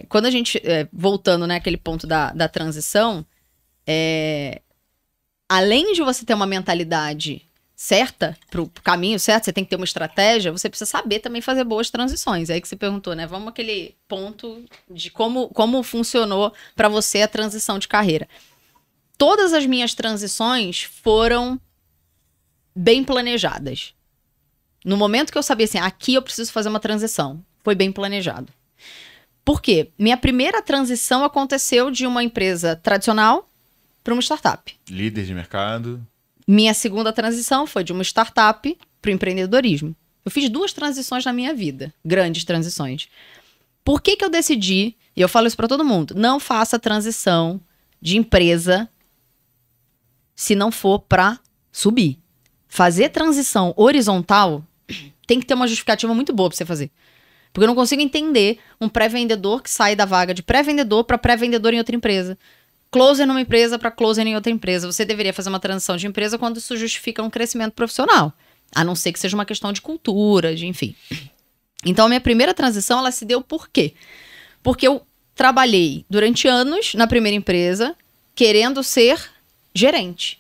quando a gente... voltando, né, aquele ponto da transição, além de você ter uma mentalidade certa, pro caminho certo, você tem que ter uma estratégia, você precisa saber também fazer boas transições. É aí que você perguntou, né? Vamos àquele ponto de como funcionou para você a transição de carreira. Todas as minhas transições foram bem planejadas. No momento que eu sabia assim, aqui eu preciso fazer uma transição, foi bem planejado. Por quê? Minha primeira transição aconteceu de uma empresa tradicional para uma startup. Líder de mercado. Minha segunda transição foi de uma startup para o empreendedorismo. Eu fiz 2 transições na minha vida, grandes transições. Por que eu decidi, e eu falo isso para todo mundo, não faça transição de empresa se não for para subir. Fazer transição horizontal tem que ter uma justificativa muito boa para você fazer. Porque eu não consigo entender um pré-vendedor que sai da vaga de pré-vendedor para pré-vendedor em outra empresa. Closer numa empresa para closer em outra empresa. Você deveria fazer uma transição de empresa quando isso justifica um crescimento profissional. A não ser que seja uma questão de cultura, enfim. Então, a minha primeira transição, ela se deu por quê? Porque eu trabalhei durante anos na primeira empresa querendo ser gerente.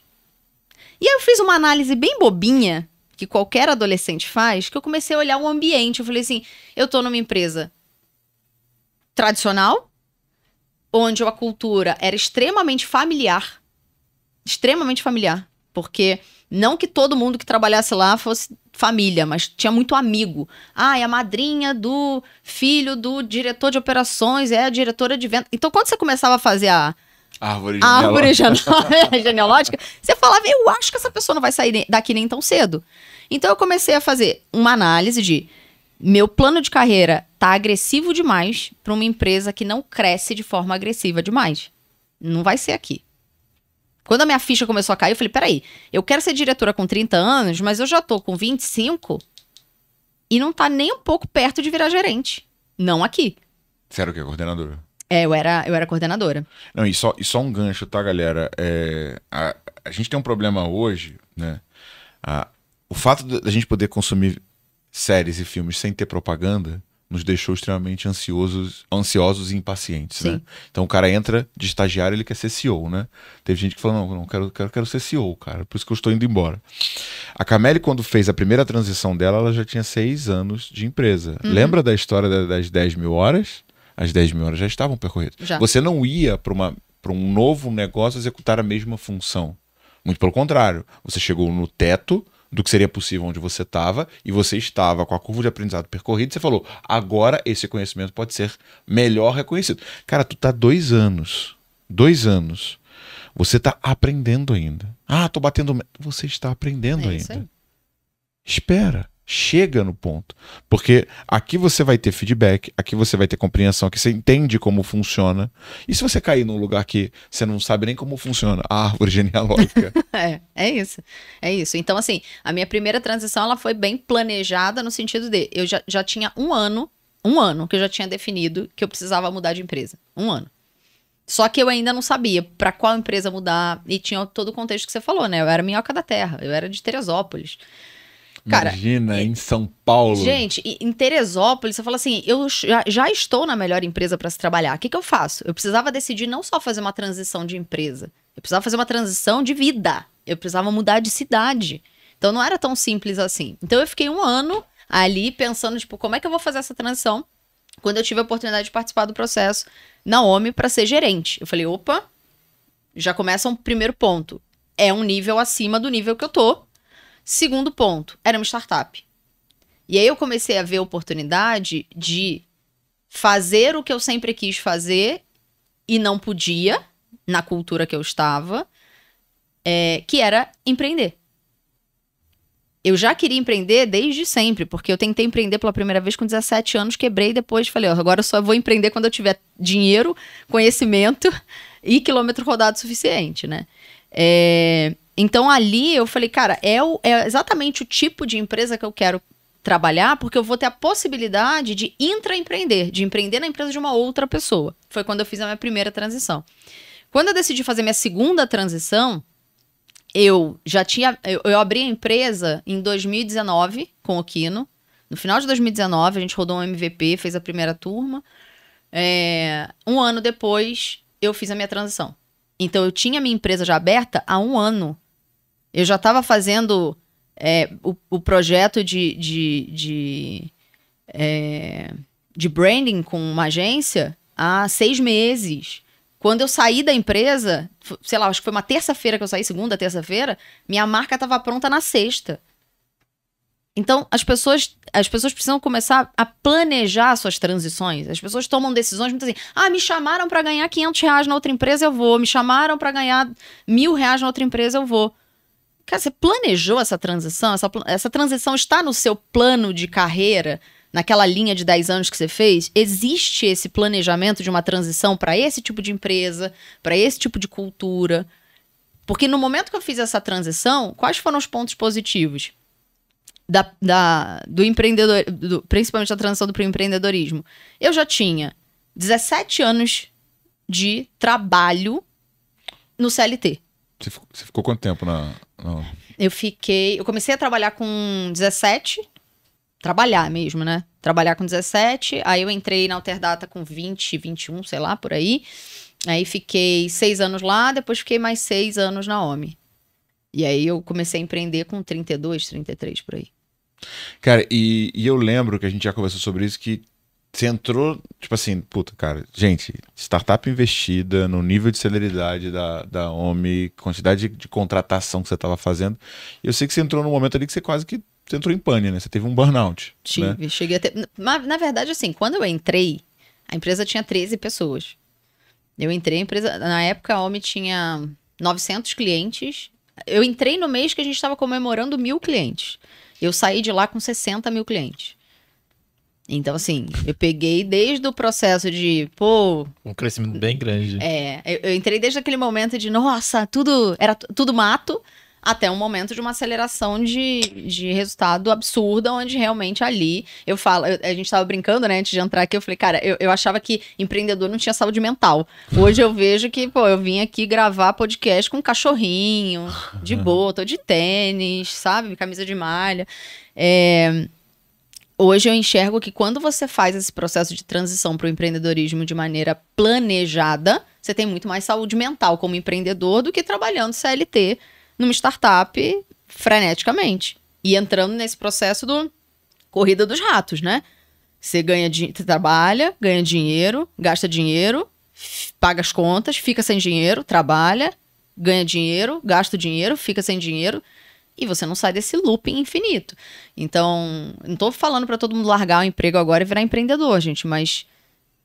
E aí eu fiz uma análise bem bobinha, que qualquer adolescente faz, que eu comecei a olhar o ambiente. Eu falei assim, eu tô numa empresa tradicional, onde a cultura era extremamente familiar. extremamente familiar. Porque não que todo mundo que trabalhasse lá fosse família, mas tinha muito amigo. Ah, é a madrinha do filho do diretor de operações, é a diretora de venda. Então, quando você começava a fazer a Árvore árvore genealógica. genealógica, você falava, eu acho que essa pessoa não vai sair daqui nem tão cedo. Então, eu comecei a fazer uma análise de meu plano de carreira tá agressivo demais para uma empresa que não cresce de forma agressiva demais. Não vai ser aqui. Quando a minha ficha começou a cair, eu falei, peraí, eu quero ser diretora com 30 anos, mas eu já tô com 25 e não tá nem um pouco perto de virar gerente. Não aqui. Você era o quê? Coordenadora? Eu era coordenadora. Não, e só um gancho, tá, galera? A gente tem um problema hoje, né? O fato da gente poder consumir séries e filmes sem ter propaganda nos deixou extremamente ansiosos e impacientes, Sim. né? Então o cara entra de estagiário, ele quer ser CEO, né? Teve gente que falou, não, quero ser CEO, cara, por isso que eu estou indo embora. A Cameli, quando fez a primeira transição dela, ela já tinha 6 anos de empresa. Lembra da história das 10 mil horas? As 10 mil horas já estavam percorridas. Já. Você não ia para um novo negócio executar a mesma função. Muito pelo contrário. Você chegou no teto do que seria possível onde você estava, e você estava com a curva de aprendizado percorrida, e você falou, agora esse conhecimento pode ser melhor reconhecido. Cara, tu tá 2 anos. 2 anos. Você tá aprendendo ainda. Ah, tô batendo... Você está aprendendo É isso aí. ainda. Espera. Chega no ponto. Porque aqui você vai ter feedback, aqui você vai ter compreensão, aqui você entende como funciona. E se você cair num lugar que você não sabe nem como funciona a árvore genealógica? É isso. É isso. Então, assim, a minha primeira transição, ela foi bem planejada no sentido de, eu já tinha um ano que eu já tinha definido que eu precisava mudar de empresa. 1 ano. Só que eu ainda não sabia para qual empresa mudar, e tinha todo o contexto que você falou, né? Eu era minhoca da terra, eu era de Teresópolis. Cara, Imagina, em São Paulo. Gente, em Teresópolis, você fala assim, eu já estou na melhor empresa para se trabalhar. O que eu faço? Eu precisava decidir não só fazer uma transição de empresa, eu precisava fazer uma transição de vida. Eu precisava mudar de cidade. Então não era tão simples assim. Então eu fiquei 1 ano ali pensando, tipo, como é que eu vou fazer essa transição? Quando eu tive a oportunidade de participar do processo na OMI para ser gerente. Eu falei, opa, já começa um primeiro ponto. É um nível acima do nível que eu tô. Segundo ponto, era uma startup. E aí eu comecei a ver a oportunidade de fazer o que eu sempre quis fazer e não podia, na cultura que eu estava, que era empreender. Eu já queria empreender desde sempre, porque eu tentei empreender pela primeira vez com 17 anos, quebrei e depois falei, agora eu só vou empreender quando eu tiver dinheiro, conhecimento e quilômetro rodado suficiente, né? Então ali eu falei, cara, é exatamente o tipo de empresa que eu quero trabalhar, porque eu vou ter a possibilidade de intraempreender, de empreender na empresa de uma outra pessoa. Foi quando eu fiz a minha primeira transição. Quando eu decidi fazer minha segunda transição, eu abri a empresa em 2019 com o Kino. No final de 2019, a gente rodou um MVP, fez a primeira turma. 1 ano depois, eu fiz a minha transição. Então, eu tinha minha empresa já aberta há 1 ano. Eu já estava fazendo o projeto de branding com uma agência há 6 meses. Quando eu saí da empresa, sei lá, acho que foi uma terça-feira que eu saí, segunda, terça-feira, minha marca estava pronta na sexta. Então, as pessoas precisam começar a planejar suas transições. As pessoas tomam decisões muito assim, me chamaram para ganhar R$500 na outra empresa, eu vou. Me chamaram para ganhar R$1.000 na outra empresa, eu vou. Cara, você planejou essa transição? Essa transição está no seu plano de carreira, naquela linha de 10 anos que você fez? Existe esse planejamento de uma transição para esse tipo de empresa, para esse tipo de cultura? Porque no momento que eu fiz essa transição, quais foram os pontos positivos do empreendedor, principalmente da transição do empreendedorismo? Eu já tinha 17 anos de trabalho no CLT. Você ficou quanto tempo Eu comecei a trabalhar com 17, trabalhar mesmo, né? Trabalhar com 17, aí eu entrei na Alterdata com 20, 21, sei lá, por aí. Aí fiquei 6 anos lá, depois fiquei mais 6 anos na OMI. E aí eu comecei a empreender com 32, 33, por aí. Cara, e eu lembro que a gente já conversou sobre isso, que você entrou, tipo assim, puta, cara, gente, startup investida no nível de celeridade da OMI, quantidade de contratação que você tava fazendo. E eu sei que você entrou num momento ali que você quase que você entrou em pane, né? Você teve um burnout. Tive, né? cheguei a ter. Na verdade, assim, quando eu entrei, a empresa tinha 13 pessoas. Eu entrei, a empresa, na época a OMI tinha 900 clientes. Eu entrei no mês que a gente estava comemorando 1.000 clientes. Eu saí de lá com 60 mil clientes. Então, assim, eu peguei desde o processo de, pô... Um crescimento bem grande. Eu entrei desde aquele momento de, nossa, era tudo mato, até um momento de uma aceleração de resultado absurda, onde realmente ali, eu falo, a gente tava brincando, né, antes de entrar aqui, eu falei, cara, eu achava que empreendedor não tinha saúde mental. Hoje eu vejo que, pô, eu vim aqui gravar podcast com um cachorrinho, de boa, tô de tênis, sabe, camisa de malha. Hoje eu enxergo que quando você faz esse processo de transição para o empreendedorismo de maneira planejada, você tem muito mais saúde mental como empreendedor do que trabalhando CLT numa startup freneticamente. E entrando nesse processo do corrida dos ratos, né? Você trabalha, ganha dinheiro, gasta dinheiro, paga as contas, fica sem dinheiro, trabalha, ganha dinheiro, gasta dinheiro, fica sem dinheiro. E você não sai desse looping infinito. Então, não tô falando para todo mundo largar o emprego agora e virar empreendedor, gente. Mas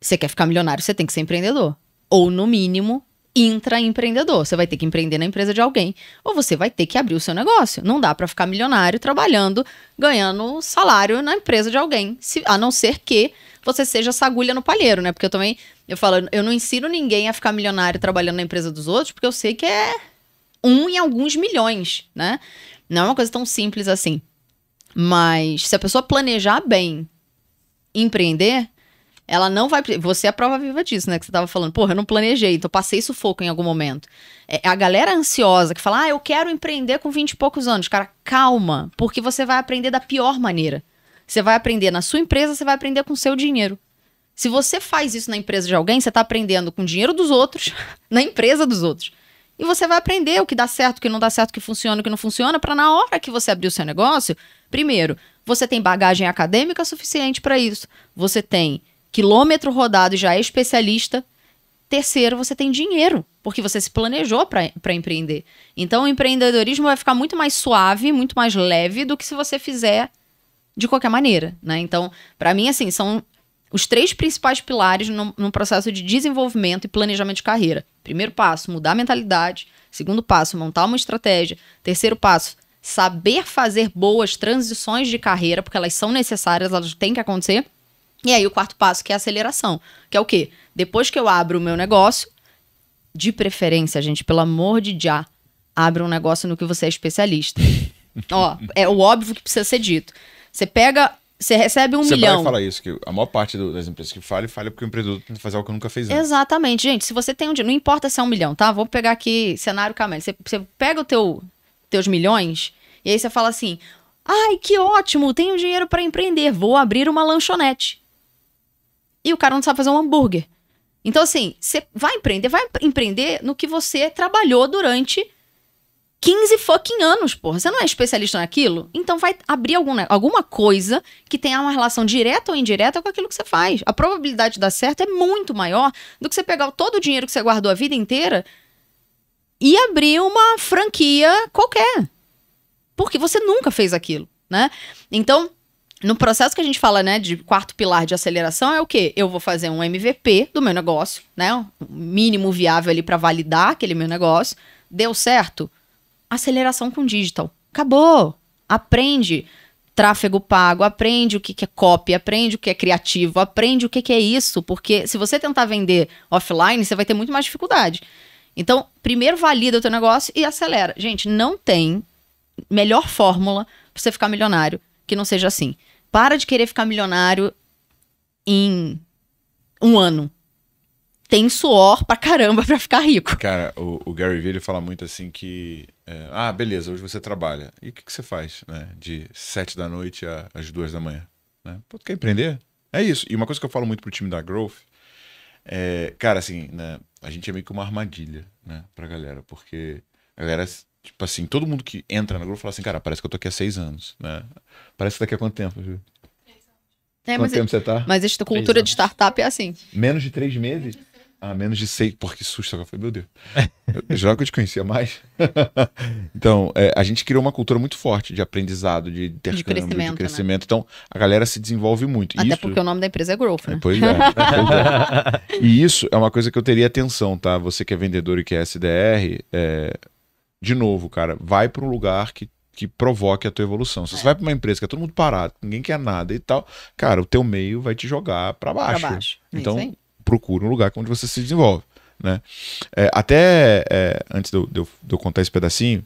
você quer ficar milionário, você tem que ser empreendedor. Ou, no mínimo, intraempreendedor. Você vai ter que empreender na empresa de alguém. Ou você vai ter que abrir o seu negócio. Não dá para ficar milionário trabalhando, ganhando salário na empresa de alguém. A não ser que você seja essa agulha no palheiro, né? Porque eu falo, eu não ensino ninguém a ficar milionário trabalhando na empresa dos outros, porque eu sei que é 1 em alguns milhões, né? Não é uma coisa tão simples assim. Mas se a pessoa planejar bem empreender, ela não vai... Você é a prova viva disso, né? Que você tava falando, porra, eu não planejei, então passei sufoco em algum momento. A galera ansiosa que fala, eu quero empreender com 20 e poucos anos. Cara, calma, porque você vai aprender da pior maneira. Você vai aprender na sua empresa, você vai aprender com o seu dinheiro. Se você faz isso na empresa de alguém, você tá aprendendo com o dinheiro dos outros, na empresa dos outros. E você vai aprender o que dá certo, o que não dá certo, o que funciona, o que não funciona, para na hora que você abrir o seu negócio, primeiro, você tem bagagem acadêmica suficiente para isso. Você tem quilômetro rodado e já é especialista. Terceiro, você tem dinheiro, porque você se planejou para empreender. Então, o empreendedorismo vai ficar muito mais suave, muito mais leve do que se você fizer de qualquer maneira, né? Então, para mim, assim, são os 3 principais pilares no processo de desenvolvimento e planejamento de carreira. Primeiro passo, mudar a mentalidade. Segundo passo, montar uma estratégia. Terceiro passo, saber fazer boas transições de carreira, porque elas são necessárias, elas têm que acontecer. E aí o quarto passo, que é a aceleração. Que é o quê? Depois que eu abro o meu negócio, de preferência, gente, pelo amor de já, abra um negócio no que você é especialista. Ó, é o óbvio que precisa ser dito. Você recebe 1 milhão. Você vai falar isso, que a maior parte das empresas que falha porque o empreendedor tenta fazer algo que nunca fez antes. Exatamente, gente. Se você tem um dinheiro, não importa se é 1 milhão, tá? Vou pegar aqui cenário Camelo. Você pega teus milhões e aí você fala assim, ai, que ótimo, tenho dinheiro para empreender, vou abrir uma lanchonete. E o cara não sabe fazer um hambúrguer. Então, assim, você vai empreender no que você trabalhou durante 15 fucking anos, porra. Você não é especialista naquilo? Então vai abrir alguma coisa que tenha uma relação direta ou indireta com aquilo que você faz. A probabilidade de dar certo é muito maior do que você pegar todo o dinheiro que você guardou a vida inteira e abrir uma franquia qualquer. Porque você nunca fez aquilo, né? Então, no processo que a gente fala, né, de quarto pilar de aceleração é o quê? Eu vou fazer um MVP do meu negócio, né? Um mínimo viável ali para validar aquele meu negócio. Deu certo? Aceleração com digital. Acabou. Aprende tráfego pago, aprende o que é copy, aprende o que é criativo, aprende o que é isso, porque se você tentar vender offline, você vai ter muito mais dificuldade. Então, primeiro valida o teu negócio e acelera. Gente, não tem melhor fórmula pra você ficar milionário que não seja assim. Para de querer ficar milionário em 1 ano. Tem suor pra caramba pra ficar rico. Cara, o Gary Vee, ele fala muito assim que... beleza, hoje você trabalha. E o que você faz, né? De 7 da noite às 2 da manhã. Né? Pô, tu quer empreender? É isso. E uma coisa que eu falo muito pro time da Growth cara, assim, né? A gente é meio que uma armadilha, né? Pra galera. Porque a galera, tipo assim, todo mundo que entra na Growth fala assim, cara, parece que eu tô aqui há 6 anos, né? Parece que daqui a quanto tempo, viu? Quanto tempo você tá? Mas esta cultura de startup é assim. Menos de 3 meses? Ah, menos de 6. Porra, que susto. Eu falei, meu Deus. Já que eu te conhecia mais. Então, a gente criou uma cultura muito forte de aprendizado, de intercâmbio, de crescimento. Né? Então, a galera se desenvolve muito. Até porque o nome da empresa é Growth, né? Pois é. E isso é uma coisa que eu teria atenção, tá? Você que é vendedor e que é SDR, de novo, cara, vai para um lugar que provoque a tua evolução. Se você vai para uma empresa que é todo mundo parado, ninguém quer nada e tal, cara, o teu meio vai te jogar para baixo. Então, procura um lugar onde você se desenvolve, né? Antes de eu contar esse pedacinho,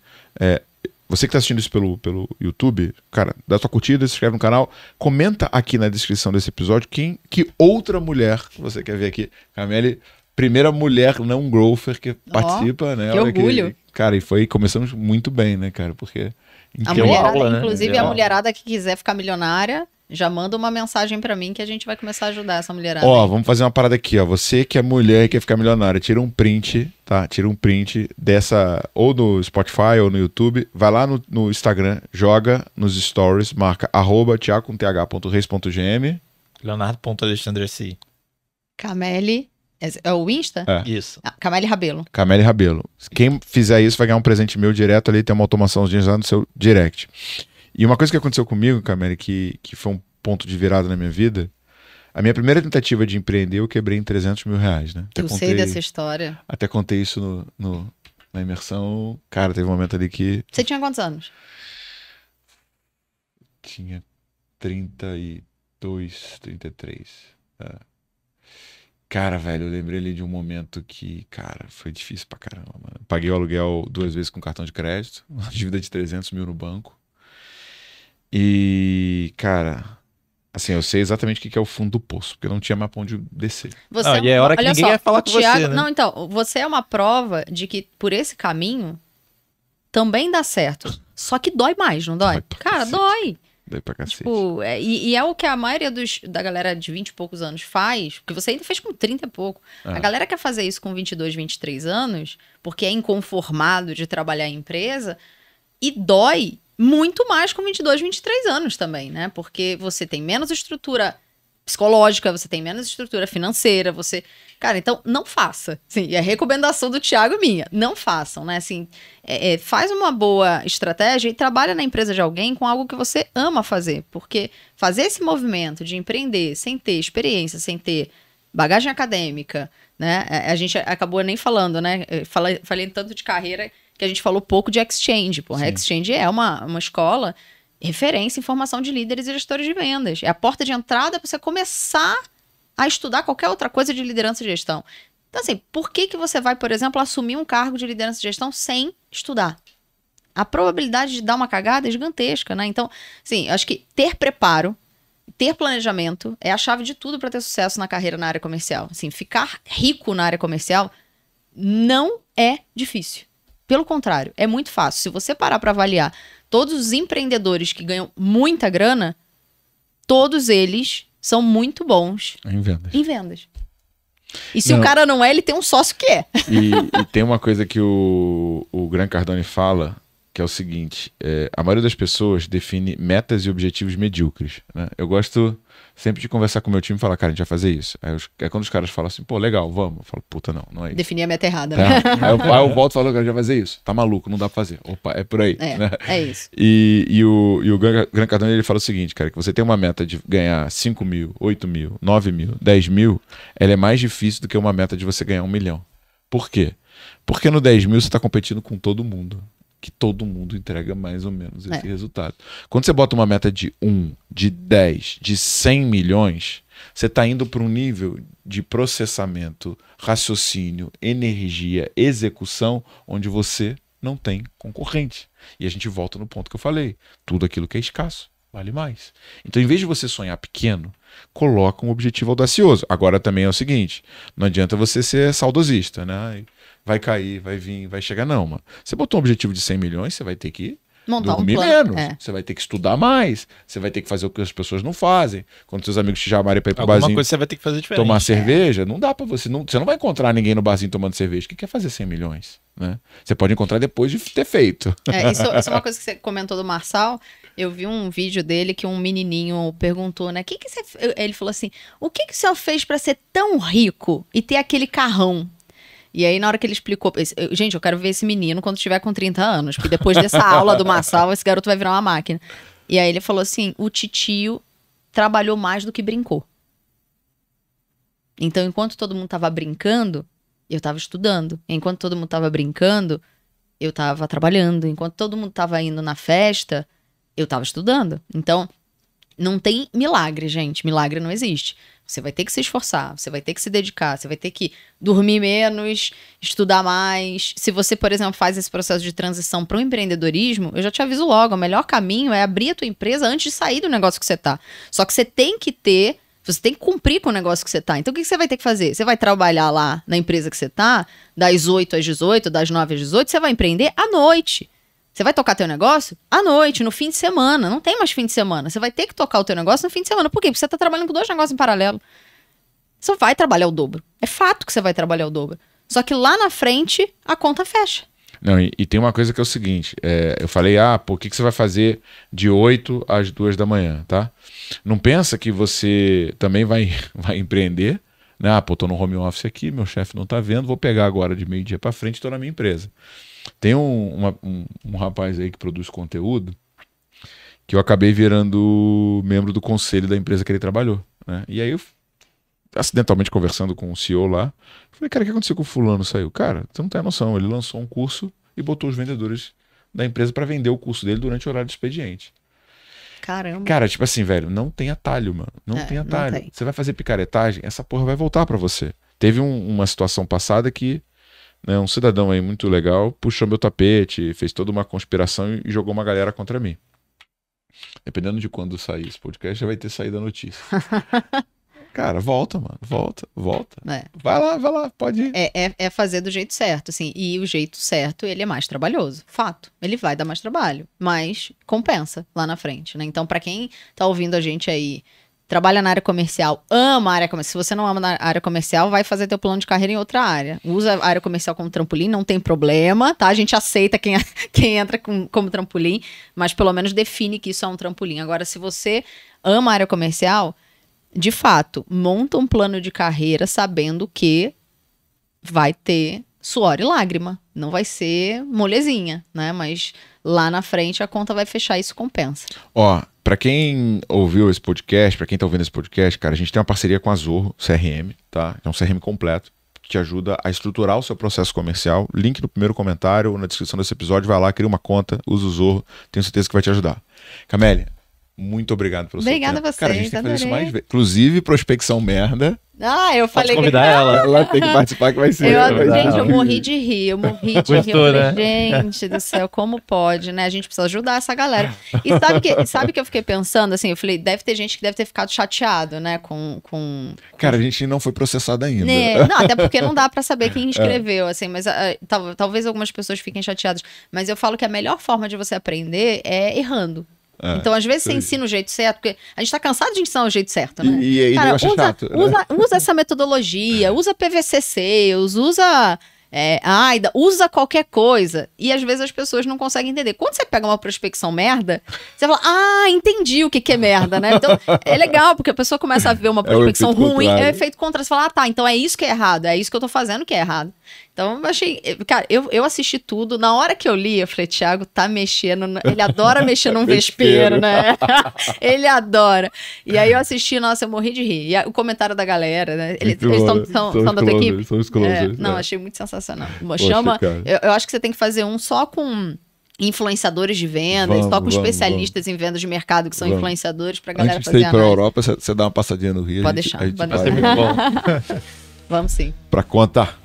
você que está assistindo isso pelo YouTube, cara, dá sua curtida, se inscreve no canal, comenta aqui na descrição desse episódio que outra mulher você quer ver aqui. Camille, primeira mulher não growther que participa, né? Que orgulho. Cara, começamos muito bem, né, cara? Porque inclusive, a mulherada que quiser ficar milionária, já manda uma mensagem pra mim que a gente vai começar a ajudar essa mulherada. Vamos fazer uma parada aqui, ó. Você que é mulher e quer ficar milionária, tira um print, tá? Tira um print dessa, ou no Spotify ou no YouTube, vai lá no Instagram, joga nos stories, marca @thiago.reis.gm, Leonardo.alexandreci. Camille, é o Insta? Isso. Camille Rabelo. Camille Rabelo. Quem fizer isso vai ganhar um presente meu direto ali, tem uma automaçãozinha lá no seu direct. E uma coisa que aconteceu comigo, Camille, que foi um ponto de virada na minha vida, a minha primeira tentativa de empreender eu quebrei em R$300 mil, né? Sei dessa história. Até contei isso na imersão. Cara, teve um momento ali que... Você tinha quantos anos? Tinha 32, 33. Cara, velho, eu lembrei ali de um momento que, cara, foi difícil pra caramba, mano. Paguei o aluguel 2 vezes com cartão de crédito, uma dívida de R$300 mil no banco. E, cara, assim, eu sei exatamente o que é o fundo do poço, porque eu não tinha mais pra onde descer. E é hora que ninguém quer falar com Thiago, você, né? Não, então, você é uma prova de que por esse caminho também dá certo. Só que dói mais, não dói? Cara, dói. Dói pra cacete. Tipo, e é o que a maioria da galera de 20 e poucos anos faz, porque você ainda fez com 30 e pouco. A galera quer fazer isso com 22, 23 anos, porque é inconformado de trabalhar em empresa, e dói muito mais com 22, 23 anos também, né? Porque você tem menos estrutura psicológica, você tem menos estrutura financeira, você... Cara, então não faça. Sim, e a recomendação do Thiago minha, não façam, né? Assim, faz uma boa estratégia e trabalha na empresa de alguém com algo que você ama fazer, porque fazer esse movimento de empreender sem ter experiência, sem ter bagagem acadêmica, né? A gente acabou nem falando, né? Falei tanto de carreira que a gente falou pouco de Exchange. Porra, Exchange é uma escola referência em formação de líderes e gestores de vendas. É a porta de entrada para você começar a estudar qualquer outra coisa de liderança e gestão. Então, assim, por que você vai, por exemplo, assumir um cargo de liderança e gestão sem estudar? A probabilidade de dar uma cagada é gigantesca, né? Então, assim, acho que ter preparo, ter planejamento é a chave de tudo para ter sucesso na carreira na área comercial. Assim, ficar rico na área comercial não é difícil. Pelo contrário, é muito fácil. Se você parar para avaliar todos os empreendedores que ganham muita grana, todos eles são muito bons em vendas. E se o cara não é, ele tem um sócio que é. E tem uma coisa que o Grant Cardone fala, que é o seguinte, a maioria das pessoas define metas e objetivos medíocres, né? Eu gosto sempre de conversar com o meu time e falar, cara, a gente vai fazer isso. Aí quando os caras falam assim, pô, legal, vamos. Eu falo, puta, não é isso. Definir a meta errada, né? Aí eu volto e falo, cara, a gente vai fazer isso. Tá maluco, não dá pra fazer. Opa, é por aí. Né? É isso. E o Grant Cardone, ele fala o seguinte, cara, que você tem uma meta de ganhar 5 mil, 8 mil, 9 mil, 10 mil, ela é mais difícil do que uma meta de você ganhar 1 milhão. Por quê? Porque no 10 mil você tá competindo com todo mundo. Que todo mundo entrega mais ou menos esse resultado. Quando você bota uma meta de 1, de 10, de 100 milhões, você está indo para um nível de processamento, raciocínio, energia, execução, onde você não tem concorrente. E a gente volta no ponto que eu falei. Tudo aquilo que é escasso vale mais. Então, em vez de você sonhar pequeno, coloca um objetivo audacioso. Agora também é o seguinte, não adianta você ser saudosista, né? Vai cair, vai vir, vai chegar. Não, mano. Você botou um objetivo de 100 milhões, você vai ter que Montar dormir um plano. menos. Você vai ter que estudar mais. Você vai ter que fazer o que as pessoas não fazem. Quando seus amigos te chamarem pra ir pro Alguma barzinho coisa você vai ter que fazer diferente. tomar cerveja, não dá pra você. Você não vai encontrar ninguém no barzinho tomando cerveja. O que quer fazer 100 milhões? Né? Você pode encontrar depois de ter feito. Isso é uma coisa que você comentou do Marçal. Eu vi um vídeo dele que um menininho perguntou, né? Ele falou assim, o que o senhor fez pra ser tão rico e ter aquele carrão? E aí, na hora que ele explicou... Gente, eu quero ver esse menino quando tiver com 30 anos. Porque depois dessa aula do Marçal, esse garoto vai virar uma máquina. E aí ele falou assim, o titio trabalhou mais do que brincou. Então, enquanto todo mundo tava brincando, eu tava estudando. Enquanto todo mundo tava brincando, eu tava trabalhando. Enquanto todo mundo tava indo na festa, eu tava estudando. Então, não tem milagre, gente. Milagre não existe. Você vai ter que se esforçar, você vai ter que se dedicar, você vai ter que dormir menos, estudar mais. Se você, por exemplo, faz esse processo de transição para o empreendedorismo, eu já te aviso logo, o melhor caminho é abrir a tua empresa antes de sair do negócio que você tá. Só que você tem que cumprir com o negócio que você tá. Então, o que você vai ter que fazer? Você vai trabalhar lá na empresa que você tá, das 8 às 18, das 9 às 18, você vai empreender à noite. Você vai tocar teu negócio à noite, no fim de semana. Não tem mais fim de semana. Você vai ter que tocar o teu negócio no fim de semana. Por quê? Porque você tá trabalhando com 2 negócios em paralelo. Você vai trabalhar o dobro. É fato que você vai trabalhar o dobro. Só que lá na frente, a conta fecha. Não, e tem uma coisa que é o seguinte. Eu falei, por que você vai fazer de 8 às 2 da manhã, tá? Não pensa que você também vai empreender, né? Tô no home office aqui, meu chefe não tá vendo, vou pegar agora de meio-dia pra frente e tô na minha empresa. Tem um rapaz aí que produz conteúdo que eu acabei virando membro do conselho da empresa que ele trabalhou, né? E aí eu, acidentalmente conversando com o CEO lá, falei, cara, o que aconteceu com o fulano? Saiu. Cara, você não tem noção, ele lançou um curso e botou os vendedores da empresa para vender o curso dele durante o horário de expediente. Caramba. Cara, tipo assim, velho, não tem atalho, mano. Não tem atalho. Não tem. Você vai fazer picaretagem, essa porra vai voltar para você. Teve uma situação passada que, né, um cidadão aí muito legal puxou meu tapete, fez toda uma conspiração e jogou uma galera contra mim. Dependendo de quando sair esse podcast, já vai ter saído a notícia. Cara, volta, mano. Volta. Vai lá, pode ir. É fazer do jeito certo, assim. E o jeito certo, ele é mais trabalhoso. Fato. Ele vai dar mais trabalho. Mas compensa lá na frente, né? Então, pra quem tá ouvindo a gente aí, trabalha na área comercial, ama a área comercial. Se você não ama na área comercial, vai fazer teu plano de carreira em outra área. Usa a área comercial como trampolim, não tem problema, tá? A gente aceita quem entra como trampolim, mas pelo menos define que isso é um trampolim. Agora, se você ama a área comercial, de fato, monta um plano de carreira sabendo que vai ter suor e lágrima. Não vai ser molezinha, né? Mas lá na frente a conta vai fechar, isso compensa. Pra quem ouviu esse podcast, pra quem tá ouvindo esse podcast, cara, a gente tem uma parceria com a Zorro CRM, tá? É um CRM completo que te ajuda a estruturar o seu processo comercial. Link no primeiro comentário ou na descrição desse episódio, vai lá, cria uma conta, usa o Zorro, tenho certeza que vai te ajudar. Camélia, muito obrigado pelo seu tempo. Obrigada a vocês, cara, a gente tem que fazer isso mais vezes. Inclusive, prospecção merda. Eu falei Pode convidar ela. Ela tem que participar, que vai ser. Gente, eu morri de rir. Eu falei, né? gente do céu, como pode, né? A gente precisa ajudar essa galera. E sabe que eu fiquei pensando, assim, eu falei, deve ter gente que deve ter ficado chateado, né, com... Cara, a gente não foi processado ainda. Não, até porque não dá pra saber quem escreveu, assim, mas talvez algumas pessoas fiquem chateadas. Mas eu falo que a melhor forma de você aprender é errando. Então, às vezes, você ensina o jeito certo, porque a gente tá cansado de ensinar o jeito certo, né? E aí, cara, chato, usa essa metodologia, usa PVC Sales, usa AIDA, usa qualquer coisa. E às vezes as pessoas não conseguem entender. Quando você pega uma prospecção merda, você fala, entendi o que é merda, né? Então, é legal, porque a pessoa começa a ver uma prospecção ruim, é o efeito contrário. Você fala, então é isso que é errado, é isso que eu tô fazendo que é errado. Então, eu achei... Cara, eu assisti tudo. Na hora que eu li, eu falei, Thiago tá mexendo... Ele adora mexer num vespeiro, né? Ele adora. E aí eu assisti, nossa, eu morri de rir. E o comentário da galera, né? Eles são da tua equipe? São os closers. Não, achei muito sensacional. Chama... Eu acho que você tem que fazer um só com influenciadores de vendas, só com especialistas em vendas de mercado que são influenciadores pra galera fazer fazer análise. Antes de ir pra Europa, você dá uma passadinha no Rio. Pode deixar. Vai ser muito bom. Vamos sim. Pra conta.